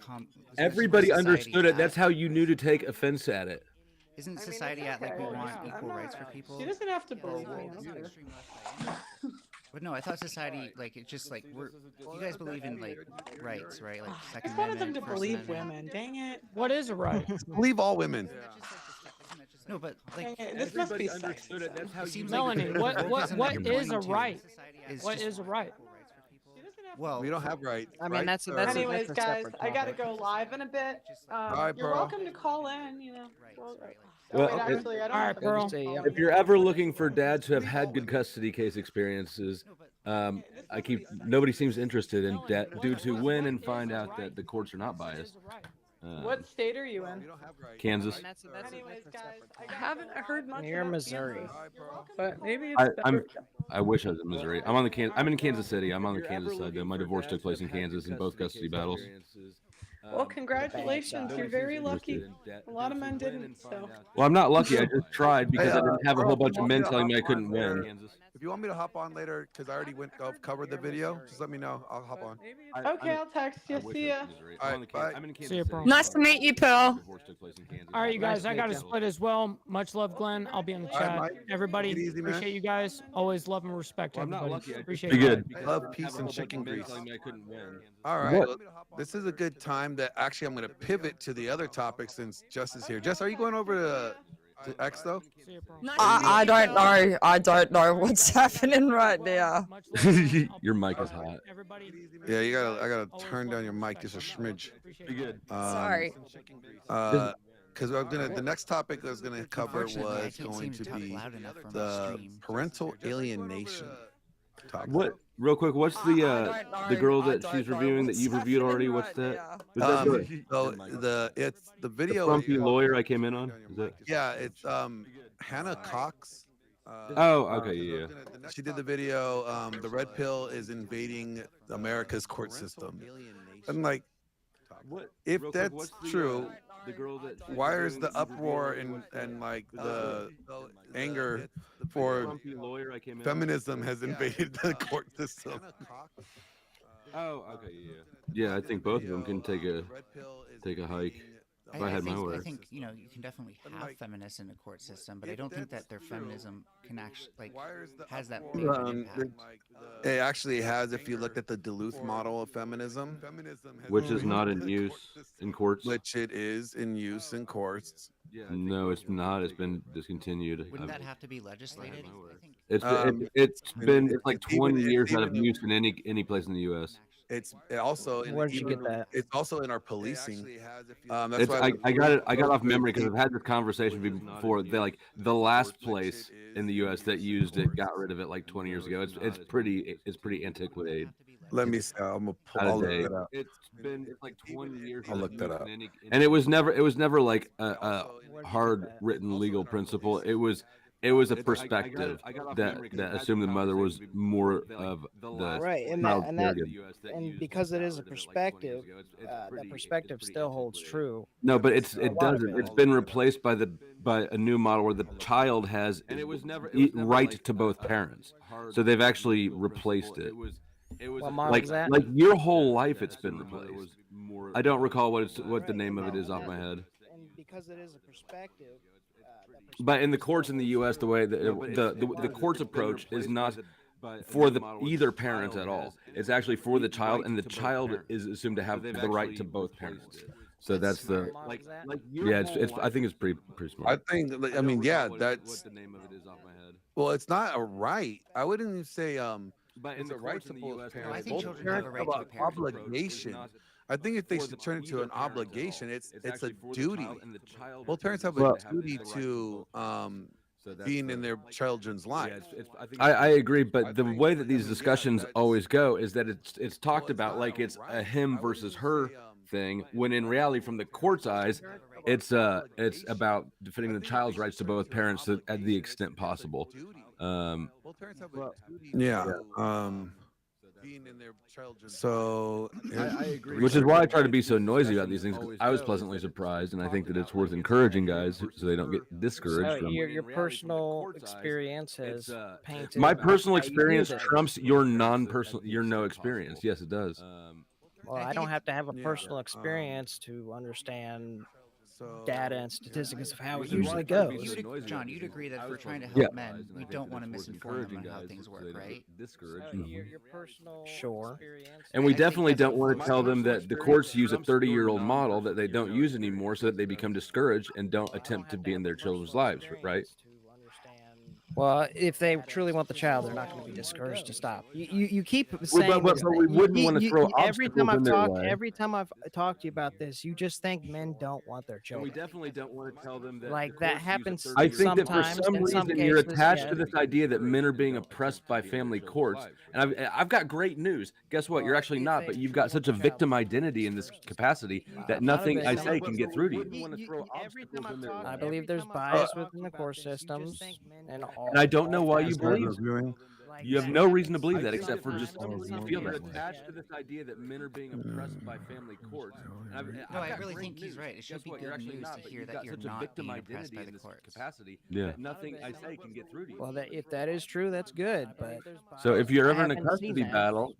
Everybody society understood it. at? That's how you knew to take offense at it. Isn't I mean, society it's at like we okay. want Yeah, I'm equal not- rights for people? She doesn't have to Yeah, believe that's me. not I don't care. extreme left by any- But no, I thought society like it's just like we're. You guys believe in like rights, right? Like I Second just wanted them Amendment. to First believe Amendment. women. Dang it. What is a right? Believe all women. No, but Dang like it. This must be Everybody understood it. That's how it you seems Melanie, like what wokeism that what you're is a pointing to right? is What just is a right? She doesn't Well, We don't have rights. I mean, Rights that's are- Anyways, a guys, separate I gotta topic. go live in a bit. Bye, You're Pearl. welcome to call in. You know. Right, Well, right. oh wait, Well, actually, I don't. All right, have to Pearl. Good to see you. if you're ever looking for dads who have had good custody case experiences, nobody seems interested in dudes who win and find out that the courts are not biased. What state are you in? We don't have rights. Kansas. I mean, that's a Anyways, separate guys, I topic. haven't heard much Near about Missouri. Kansas, Bye, Pearl. but maybe it's better. I wish I was in Missouri. I'm in Kansas City. I'm on the Kansas side though. My divorce took place in Kansas in both custody battles. Well, congratulations. You're very lucky. A lot of men Win didn't, and find so. out. Well, I'm not lucky. I just tried because I didn't have a Pearl, whole if you bunch of want me men to telling me I hop couldn't on win. later- If you want me to hop on later, because I already covered the video, just let me know. I'll hop on. Okay, I'll text you. See ya. Bye. See ya, Pearl. Nice to meet you, Pearl. All right, you guys, I Nice to got to meet you. split as well. Much love, Glenn. I'll be in the All right, chat. Mike. Everybody, Take it easy, man. appreciate you guys. Always love and respect Well, I'm not everybody. lucky. I Appreciate Be you. good. Love, peace, and chicken grease. Telling me I couldn't win. All right. What? This is a good time that actually I'm going to pivot to the other topic since Jess is here. Jess, are you going over to X though? See ya, Pearl. I don't know. I don't know what's happening right now. Much love, man. I'll Your mic be is in hot. touch. Everybody, Yeah, I Always gotta turn love down your and mic just a respect smidge. Appreciate Be you good. Sorry. Because the next topic I was gonna cover Unfortunately, I was can't going seem to to talk be loud enough from the the stream. parental alienation topic. What? Real quick, what's I the don't know. girl I that don't she's know reviewing that what's you've reviewed already? happening What's right that? now. Was that So the the video frumpy is lawyer I came in on? Is that? Yeah, it's Hannah Cox. Oh, okay, yeah. She did the video. The red pill is invading America's court system. I'm like, if that's true, why is the uproar and like the anger for feminism has invaded the court system? Oh, okay, yeah. Yeah, I think both of them can take a hike. If I had my way. I think you can definitely have feminists in the court system, but I don't think that their feminism can actually has that big of an impact. It actually has, if you look at the Duluth model of feminism, Which is not in use in courts. which it is in use in courts. No, it's not. It's been discontinued. Wouldn't that have to be legislated? I think It's been like it's even- 20 it's years out of even- use in any place in the U.S. It's also Where did you get that? It's also in our policing. That's It's, why I got it. I got off memory because I've had this conversation before. They like the last place in the U.S. that used it got rid of it like 20 years ago. It's pretty antiquated. Let me see. I'm gonna pull Out I'll of look date. that up. It's like 20 years. I'll look that up. And it was never like a hard written legal principle. It was a perspective that assumed the mother was more of the Right, and child that surrogate. and because it is a perspective, that perspective still holds true. No, but it lot of doesn't. it. It's been replaced by a new model where the child has right to both parents. So they've actually replaced it. What model Like is that? like your whole life, it's been replaced. I don't recall what the name of it is off my head. And because it is a perspective, But in the courts in the U.S., the way the court's approach is not for either parent at all. It's actually for the child, and the child is assumed to have the right to both parents. So that's the what model is that? yeah. It's I think it's pretty I smart. think. I mean, yeah, that's. the name of it is off my head. Well, it's not a right. I wouldn't even say But it's a right to both I parents. think Both children parents have a right have to an a parent. obligation. I think if they should turn it to an obligation, it's a duty. Both parents have a duty to being in their children's life. I agree, but the way that these discussions always go is that it's talked about like it's a him versus her thing, when in reality, from the court's eyes, it's about defending the child's rights to both parents at the extent possible. Both parents have a duty. Yeah. Being in their children's. So I agree. Which is why I try to be so noisy about these things. 'Cause I was pleasantly surprised, and I think that it's worth encouraging guys so they don't get discouraged. So From your personal experience has painted. my personal how you experience use it. trumps your non-personal, your no experience. Yes, it does. Well, I don't have to have a personal experience to understand data and statistics of how it usually goes. John, you'd agree that if we're trying to help Yeah. men, we don't want to misinform them on how things work, right? So your personal experience. And we I think definitely that's don't want to my tell them personal that the courts use a 30-year-old model that they don't use anymore, so that they become discouraged and don't attempt to be in their children's lives, right? To understand Well, if they truly want the child, they're not going to be discouraged to stop. You keep Well, saying this. but we wouldn't want to throw obstacles in their way. Every time I've talked to you about this, you just think men don't want their And we children. definitely don't want to tell them that Like the that courts use it happens 30 I years think that for sometimes. some In some cases, you're attached yeah. to this idea that men are being oppressed by family courts. And I've got great news. Guess what? You're actually not, but you've got such a victim identity in this capacity that I'm not a nothing I victim. say can get through to you. I believe there's bias within the court systems and all. And I don't know why you This guy believe was it. viewing. You have no reason to believe that except for just Oh, you more feel than that that. way. Attached to this idea that men are being oppressed by family courts. And No, I got really great think he's news. right. It should Guess be what? You're good actually news not, to but hear you've that got you're such a not victim being oppressed identity by in the this courts. capacity Yeah. that nothing I say can get through to you. Well, if that is true, that's good. But So if you're I ever in a haven't seen custody that. battle,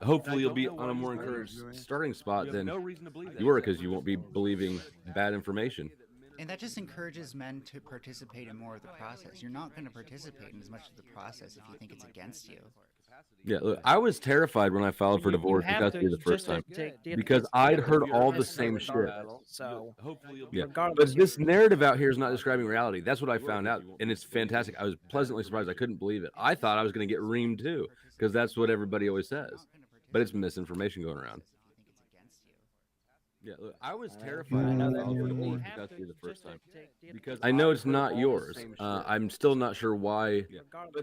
hopefully you'll be on a more encouraged starting spot than you were, because you won't be believing bad information. And that just encourages men to participate in more of the process. You're not going to participate in as much of the process if you think it's against you. Yeah, look, I was terrified when I filed for You divorce and have custody the first just to time get because this- I'd you have to heard all get the this same shit. regardless. So Yeah, regardless, but this narrative out here is not describing reality. That's what I found out, and it's fantastic. I was pleasantly surprised. I couldn't believe it. I thought I was going to get reamed too, because that's what everybody always says. But it's misinformation going around. Yeah, look, I was terrified when I filed for divorce and custody the first time because I know it's not yours. I'm still not sure why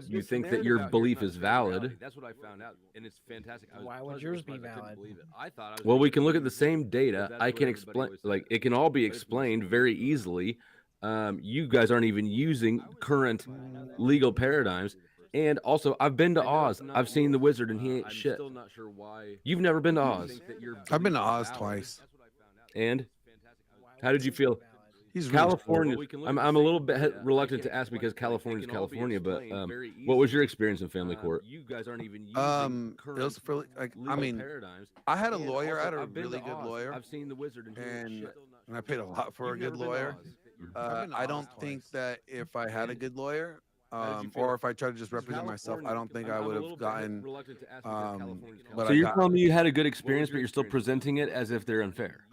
you think that your belief is valid. That's what I found out, and it's fantastic. why would yours be valid? Well, we can look at the same data. I can explain, like, it can all be explained very easily. You guys aren't even using current legal paradigms. And also, I've been to Oz. I've seen the wizard, and he ain't shit. You've never been to Oz. I've been to Oz twice. And how did you feel? He's really California. I'm a little bit reluctant to ask because California's California, but what was your experience in family court? It was for like I mean, I had a lawyer. I had a really good lawyer. I've seen the wizard, and I paid a lot for a good lawyer. I don't think that if I had a good lawyer, or if I tried to just represent myself, I don't think I would have gotten. But So you're telling me you had a good experience, but you're still presenting it as if they're unfair.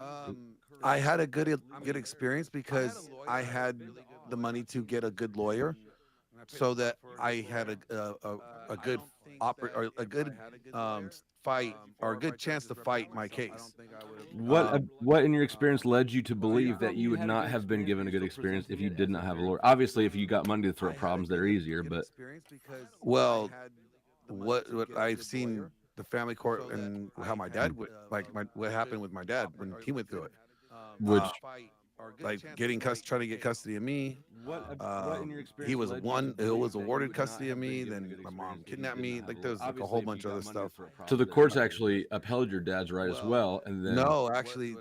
I had a good experience because I had the money to get a good lawyer, so that I had a good or a good fight or a good chance to fight my case. What in your experience led you to believe that you would not have been given a good experience if you did not have a lawyer? Obviously, if you got money to throw at problems that are easier, but well, what I've seen the family court and how my dad would what happened with my dad when he went through it, which like trying to get custody of me. He was awarded custody of me. Then my mom kidnapped me. Like there was like a whole bunch of other stuff. So the courts actually upheld your dad's right as well, and then no, actually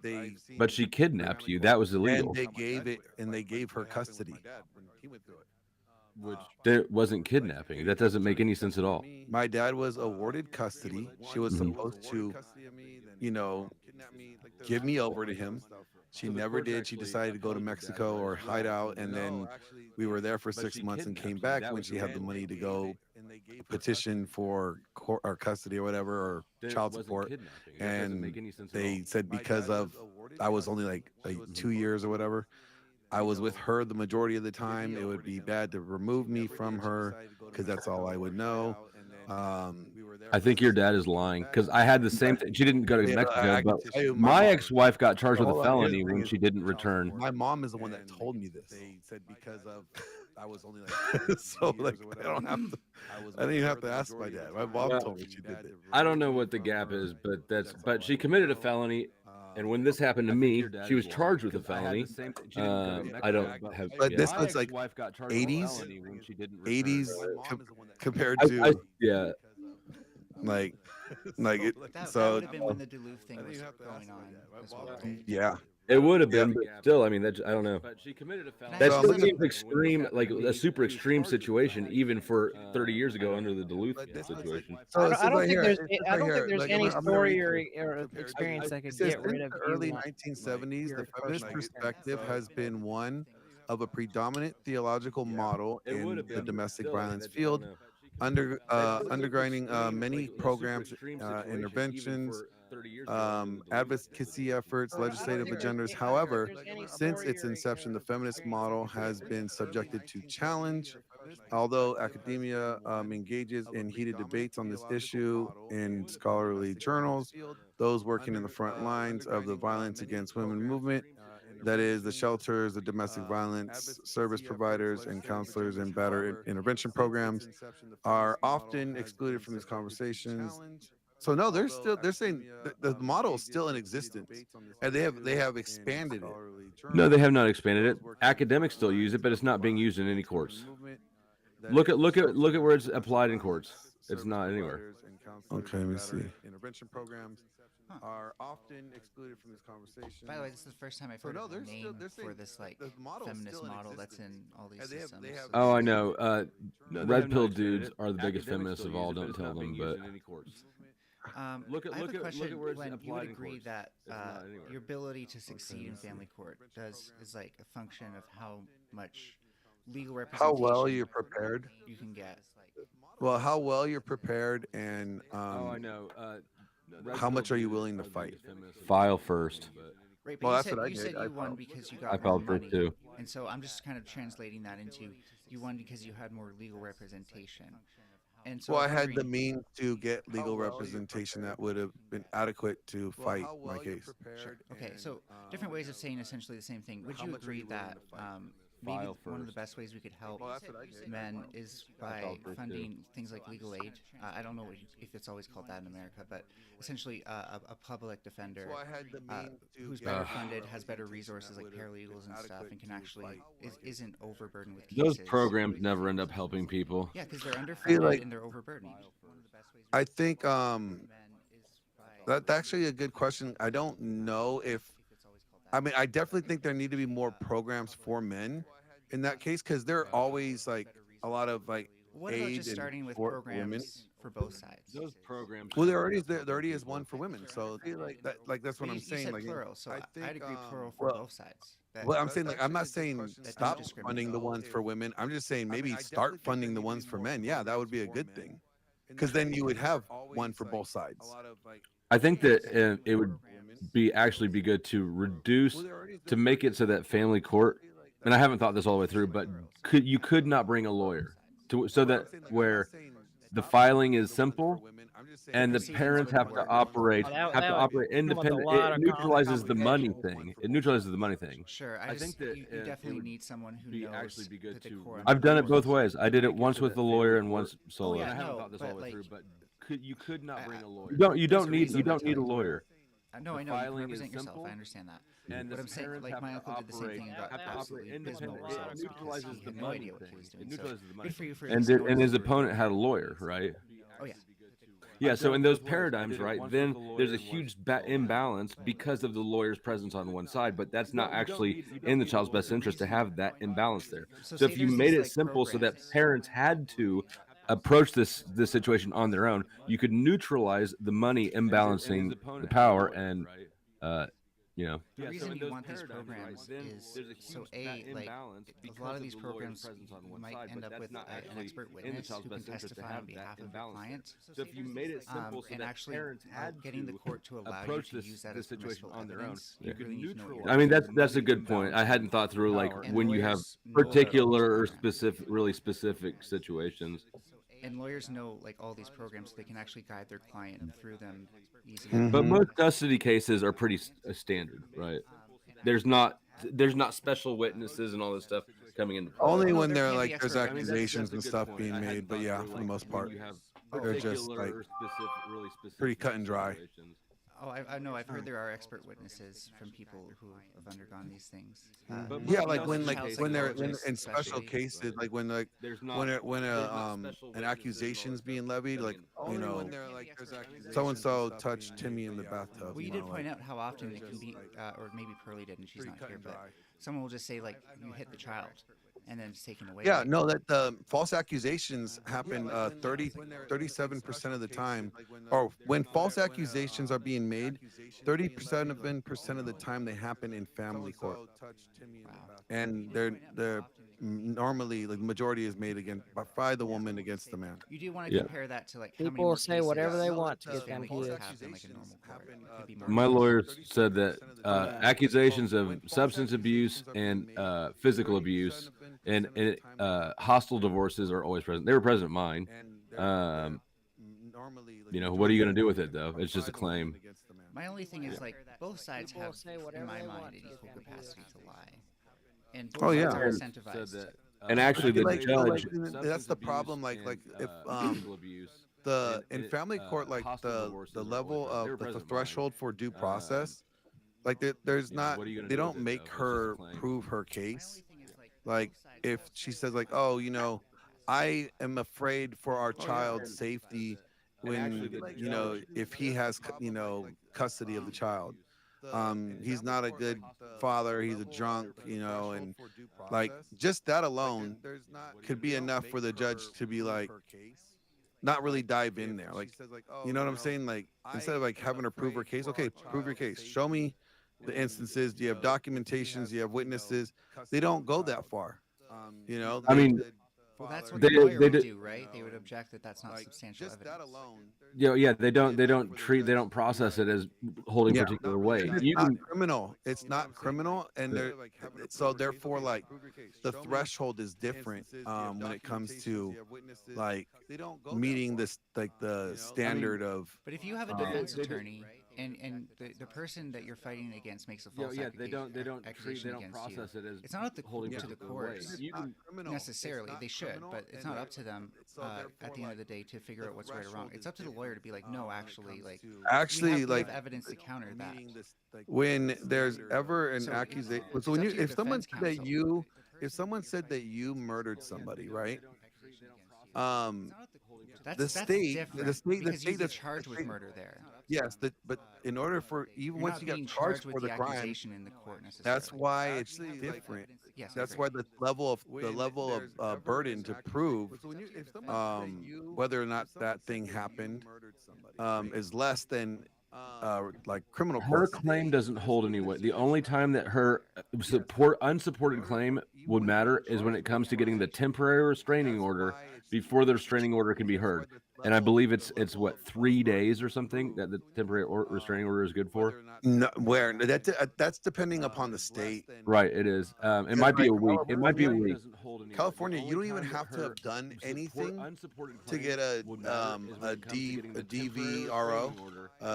but she kidnapped you. That was illegal. And they gave her custody. Which that wasn't kidnapping. That doesn't make any sense at all. My dad was awarded custody. She was supposed to, give me over to him. She never did. She decided to go to Mexico or hide out, and then we were there for 6 months and came back when she had the money to go petition for or custody or whatever, or child support. And they said because of I was only like 2 years or whatever, I was with her the majority of the time. It would be bad to remove me from her because that's all I would know. I think your dad is lying because I had the same thing. She didn't go to Mexico, but my ex-wife got charged with a felony when she didn't return. My mom is the one that told me this. They said because of I was only like so like I don't have to. I didn't even have to ask my dad. My mom told me she did it. I don't know what the gap is, but she committed a felony. And when this happened to me, she was charged with a felony. I don't have. But this was like 80s, 80s compared to yeah. Like That so would have been when the Duluth thing was going on as well, right? yeah. It would have been, but still, I mean, I don't know. That So still I'm seems extreme, like a super extreme situation, even for 30 years ago under the Duluth situation. So I don't think here. there's It's I right don't here. think there's Like, any I'm gonna story read or experience that could It says, get rid "Since of the you early not 1970s, your the feminist approach. perspective has been one of a predominant theological model in the domestic violence field, undergirding many programs, interventions, advocacy efforts, legislative agendas. However, since its inception, the feminist model has been subjected to challenge. Although academia engages in heated debates on this issue in scholarly journals, those working in the front lines of the violence against women movement, that is, the shelters, the domestic violence service providers, and counselors and batterer intervention programs, are often excluded from these conversations. So no, they're saying the model is still in existence, and they have expanded it. No, they have not expanded it. Academics still use it, but it's not being used in any courts. Look at where it's applied in courts. It's not anywhere. Okay, let me see. Intervention programs are often excluded from this conversation. By the way, this is the first time I've heard of a name for this like feminist model that's in all these systems. Oh, I know. Red pill dudes are the biggest feminists of all. Don't tell them, but I have a question. When you would agree that your ability to succeed in family court is like a function of how much legal How representation well you're prepared. you can get. Well, how well you're prepared, and oh, I know. how much are you willing to fight? File first. Right, but Well, you that's said what I you did. said I you won filed. because you I got more filed first money, too. and so I'm just kind of translating that into you won because you had more legal representation. And so Well, I I'm had the wondering- means to get legal representation that would have been adequate to fight my case. Sure. Okay, so different ways of saying essentially the same thing. Would you agree that maybe File one of the first. best ways we could help Well, that's what I did. men is by filed first, too. funding things like legal aid? I don't know if it's always called that in America, but essentially a public defender So I had the means to who's get better legal funded, has better representation resources that like would have paralegals been and stuff, adequate and can to actually fight my case. isn't overburdened with cases. Those programs never end up helping people. Yeah, because they're feel underfunded like- and they're overburdened. I think that's actually a good question. I don't know if I mean I definitely think there need to be more programs for men in that case, because there are always like a lot of like What about aid just and starting with support for women. programs for both sides? Those programs. Well, there already is one for women, so I feel like that's what But I'm you saying. said Like, plural, so I I'd agree think, plural for well, both sides. well, I'm saying like I'm not saying don't stop discriminate. funding the ones for women. I'm just saying maybe start funding the ones for men. Yeah, that would be a good thing, because then you would have one for both sides. I think that it would actually be good to reduce to make it so that family court. And I haven't thought this all the way through, but you could not bring a lawyer to so that where the filing is simple and the Proceedings parents wouldn't have to work. operate Oh, that would come with a independent. lot It of neutralizes the money complications. thing. It neutralizes the money thing. Sure, I I just think that you it definitely would need someone who be knows actually be good that the to- core I've done it both understands. ways. I did it once with the lawyer and once solo. yeah, And I haven't no, thought this all the but, way through, like, but you could not bring a lawyer. There's You a don't need reason I tell a you. lawyer. No, The I know you can filing is represent yourself. simple, I understand that. And But the I'm saying, parents like have my to uncle did the same operate- thing and got have to absolutely operate abysmal independent. results It because neutralizes he the had no money idea what he thing. was It doing. So neutralizes the money. good for you for at And least did, knowing and his what you were opponent doing. had a lawyer, right? Oh yeah. Yeah, so in those paradigms, right, then there's a huge imbalance because of the lawyer's presence on one side, but that's not actually in the child's best interest to have that imbalance there. So say if you there's made these, it like, simple so that programs. parents had to approach this situation on their own, you could neutralize the money imbalancing the power and The reason you want these programs is so like a lot of these programs you might end up with an expert witness who can testify on behalf of the client. So if you made it simple so and that actually parents had getting the to court to allow you approach to this use that this as situation permissible on their own, evidence, you you could really need to know what neutralize. you're I mean, doing. that's a good point. I hadn't thought through like And when you have lawyers know about all these particular or programs. really specific situations. And lawyers know like all these programs, so they can actually guide their client through them easily. Mhm. But most custody cases are pretty standard, right? There's not special witnesses and all this stuff coming into play. Only No, when there there can be like there's expert witnesses. accusations That's a and good stuff point. being I hadn't made, but thought yeah, through, for the like, most when part, you have they're just particular like or specific, really specific pretty cut and dry. situations. Oh, I know. I've heard there are expert witnesses from people who have undergone these things. But Yeah, most like when cases when they're psychologists in special especially, cases, like when There's not when there's not an special witnesses and all accusation's that being stuff levied, coming like into you play. know, so so and so touched Timmy in the bathtub. Well, you you did know, point like, out how often it can be, or maybe Pearly did, and she's pretty not cut here, and but dry. someone will just say like you hit the child, and then it's taken away. Yeah, like, no, that false accusations happen 37% of the time, or when false accusations are being made, 37% of the time they happen in family court, Wow. and normally like majority is made against by the woman against the man. You do want to Yeah. compare that to like how many People more will say whatever cases they No, want the to get them family cases healed. happen in like a normal court. It could be more My cases. lawyers said that Yeah. accusations of substance abuse and physical abuse and hostile divorces are always present. They were present in mine. Um, normally like you know, what are you going to majority do with it though? It's just a by the woman claim. against the man. My only thing is like both sides People will have, say in whatever my they mind, want an to get equal them healed. capacity to lie, and Oh both yeah. sides are Said incentivized. that, and actually the Like so like judge, that's the problem if physical abuse, the in family court like hostile the divorces are always level present. They of were the present in mine. threshold for due Um, process like there's you know, not what are you going to they do with don't it make though? It's just a her claim. prove her My only case. thing is Like both sides if she says like, oh, you know, I am afraid for our child's safety when you know if he has you know custody of the child. He's not a good father, he's a drunk, you know, and like just that alone could be enough for the judge to be like not really dive in there. Like, you know what I'm saying? Like, instead of like having her prove her case, okay, prove your case. Show me the instances. Do you have documentations? Do you have witnesses? They don't go that far. You know, I mean, well, that's what they the lawyer they would do. do, right? They would object that that's not substantial just that evidence. alone. Yeah, they don't process it as holding Yeah, particular weight. it's You not can, criminal. It's not criminal, and there. So therefore, like, the threshold is different when it comes to like meeting this like the standard of But if you have a They do- defense they do- attorney and the person that you're fighting against makes a false they don't accusation they don't against you, process it as it's not up holding to the particular weight. courts You can, necessarily. They should, but it's not up to them at the end of the day to figure out what's right or wrong. It's up to the lawyer to be like, no, actually, like actually we like have evidence to counter that. when there's ever an So accusation. it's So when up you to your if someone defense said that counsel. you if someone said that you murdered somebody, right? Um, That's state the different state because you'd be that's charged with murder there. yes, but in order for even You're once not you get being charged charged with for the the crime, accusation in the court necessarily. that's why it's different. Yes, I That's agree. why the level of burden to prove whether or not that thing happened is less than like criminal her court. claim doesn't hold any weight. The only time that her unsupported claim would matter is when it comes to getting the temporary restraining order before the restraining order can be heard. And I believe it's what 3 days or something that the temporary restraining order is good for. No, where that's depending upon the state. Right, it is. It Because might be like a week. It might be a week. California, you don't even have to have done anything to get a DVRO,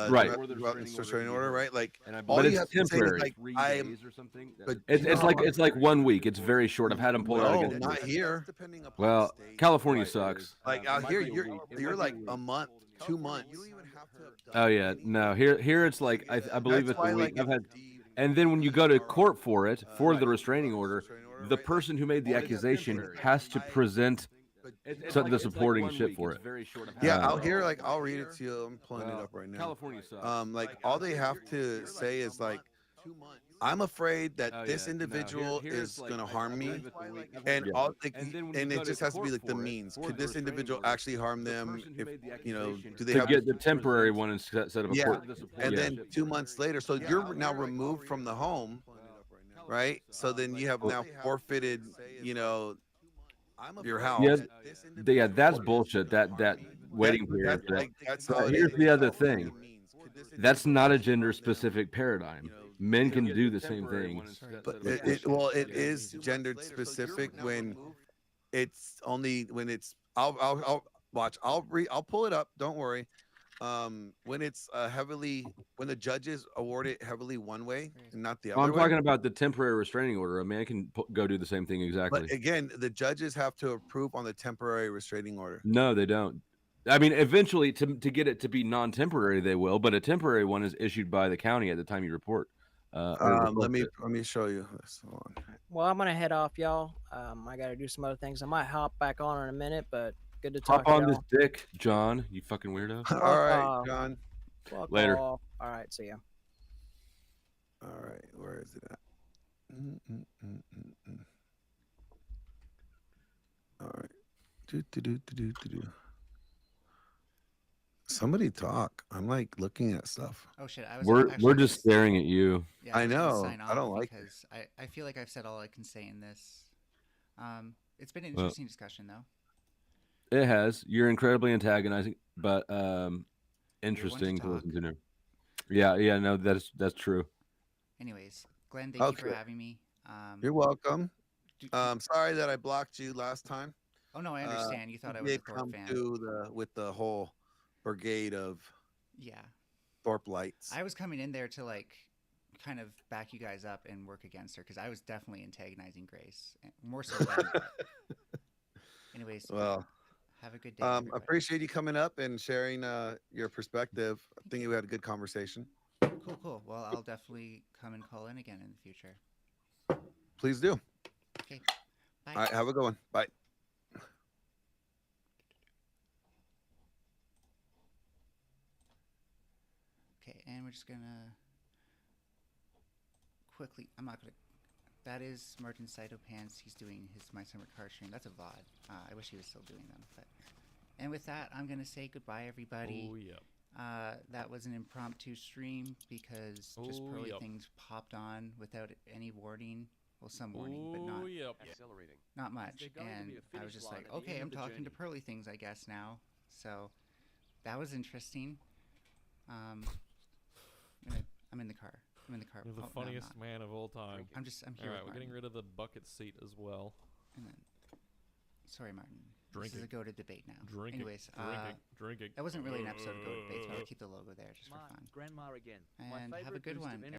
Right. restraining order, right? Like But all you it's have to say is temporary. like 3 I am. days or something. But It's like 1 week. It's very short. I've had them pull it out No, against not me. here. Well, California sucks. Like out here, you're like a month, 2 months. Oh yeah, no. Here it's like I believe That's it's a why, week. like, I've had, and then when you go to court for it for the restraining order, the person who made the accusation has to present the supporting shit for it. Yeah, out here, like I'll read it to you. I'm pulling it up right now. California sucks. Like all they have to say is like, I'm afraid that Oh, this yeah. No, individual here is it's like, gonna I harm me, believe it's a week. and Yeah. all like, And then when and you it go just to has to be court like the for it, means. for Could the this restraining individual order, actually harm the them? person who If made the you know, accusation do they to have get the temporary one instead of a Yeah, court? and Yeah. then 2 months later, so you're now removed from the home, right? So then you have now forfeited, you know, your house. Yeah, that's bullshit. That waiting period. That's how it Here's is. the other thing. That's not a gender specific paradigm. Men can do the same thing. But it is gendered specific when it's only when it's I'll watch I'll pull it up. Don't worry. When it's when the judges award it heavily one way and not the Well, other I'm way. talking about the temporary restraining order. A man can go do the same thing exactly. But again, the judges have to approve on the temporary restraining order. No, they don't. I mean, eventually, to get it to be non-temporary, they will. But a temporary one is issued by the county at the time you report. Let me show you this. Hold on. Well, I'm gonna head off, y'all. I gotta do some other things. I might hop back on in a minute, but good to Hop talk to on this y'all. dick, John. You fucking weirdo. All right, John. Fuck Later. off. All right, see ya. All right, where is it at? All right. Do. Somebody talk. I'm like looking at stuff. Oh shit! I was. We're actually just staring at you. Yeah, I was gonna know. sign I don't off like it. because I feel like I've said all I can say in this. It's been an Well, interesting discussion, though. it has. You're incredibly antagonizing, but You're one to interesting to talk. listen to. Now. Yeah. No, that's true. Anyways, Glenn, thank you for Okay. having me. You're welcome. Do, Sorry that I blocked you last time. oh no, I understand. You thought I You was a did Thorpe come fan. to with the whole brigade of Yeah, Thorpe lights. I was coming in there to like kind of back you guys up and work against her because I was definitely antagonizing Grace more so than. Anyways, Well, have a good day. Everybody. appreciate you coming up and sharing your perspective. I think we had a good conversation. Cool. Well, I'll definitely come and call in again in the future. Please do. Okay. Bye. All right, have a good one. Bye. Okay, and we're just gonna quickly. I'm not gonna. That is Martin Cytopants. He's doing his My Summer Car stream. That's a VOD. I wish he was still doing them. But and with that, I'm gonna say goodbye, everybody. Oh yeah. That was an impromptu stream because just pearly things popped on without any warning. Well, some warning, but not Accelerating. not much. And I was just like, okay, I'm talking to pearly things, I guess now. So that was interesting. I'm in the car. I'm in the car. You're the Oh, no, I'm funniest not. man of all time. I'm here. All right, with we're getting Martin. rid of the bucket seat as well. And then, sorry, Martin. Drinking. This is a go to debate now. Drinking. Anyways, drinking. that wasn't really an episode of Go to Debate, so I'll keep the logo there just for fun. Grandma again. And have a good one.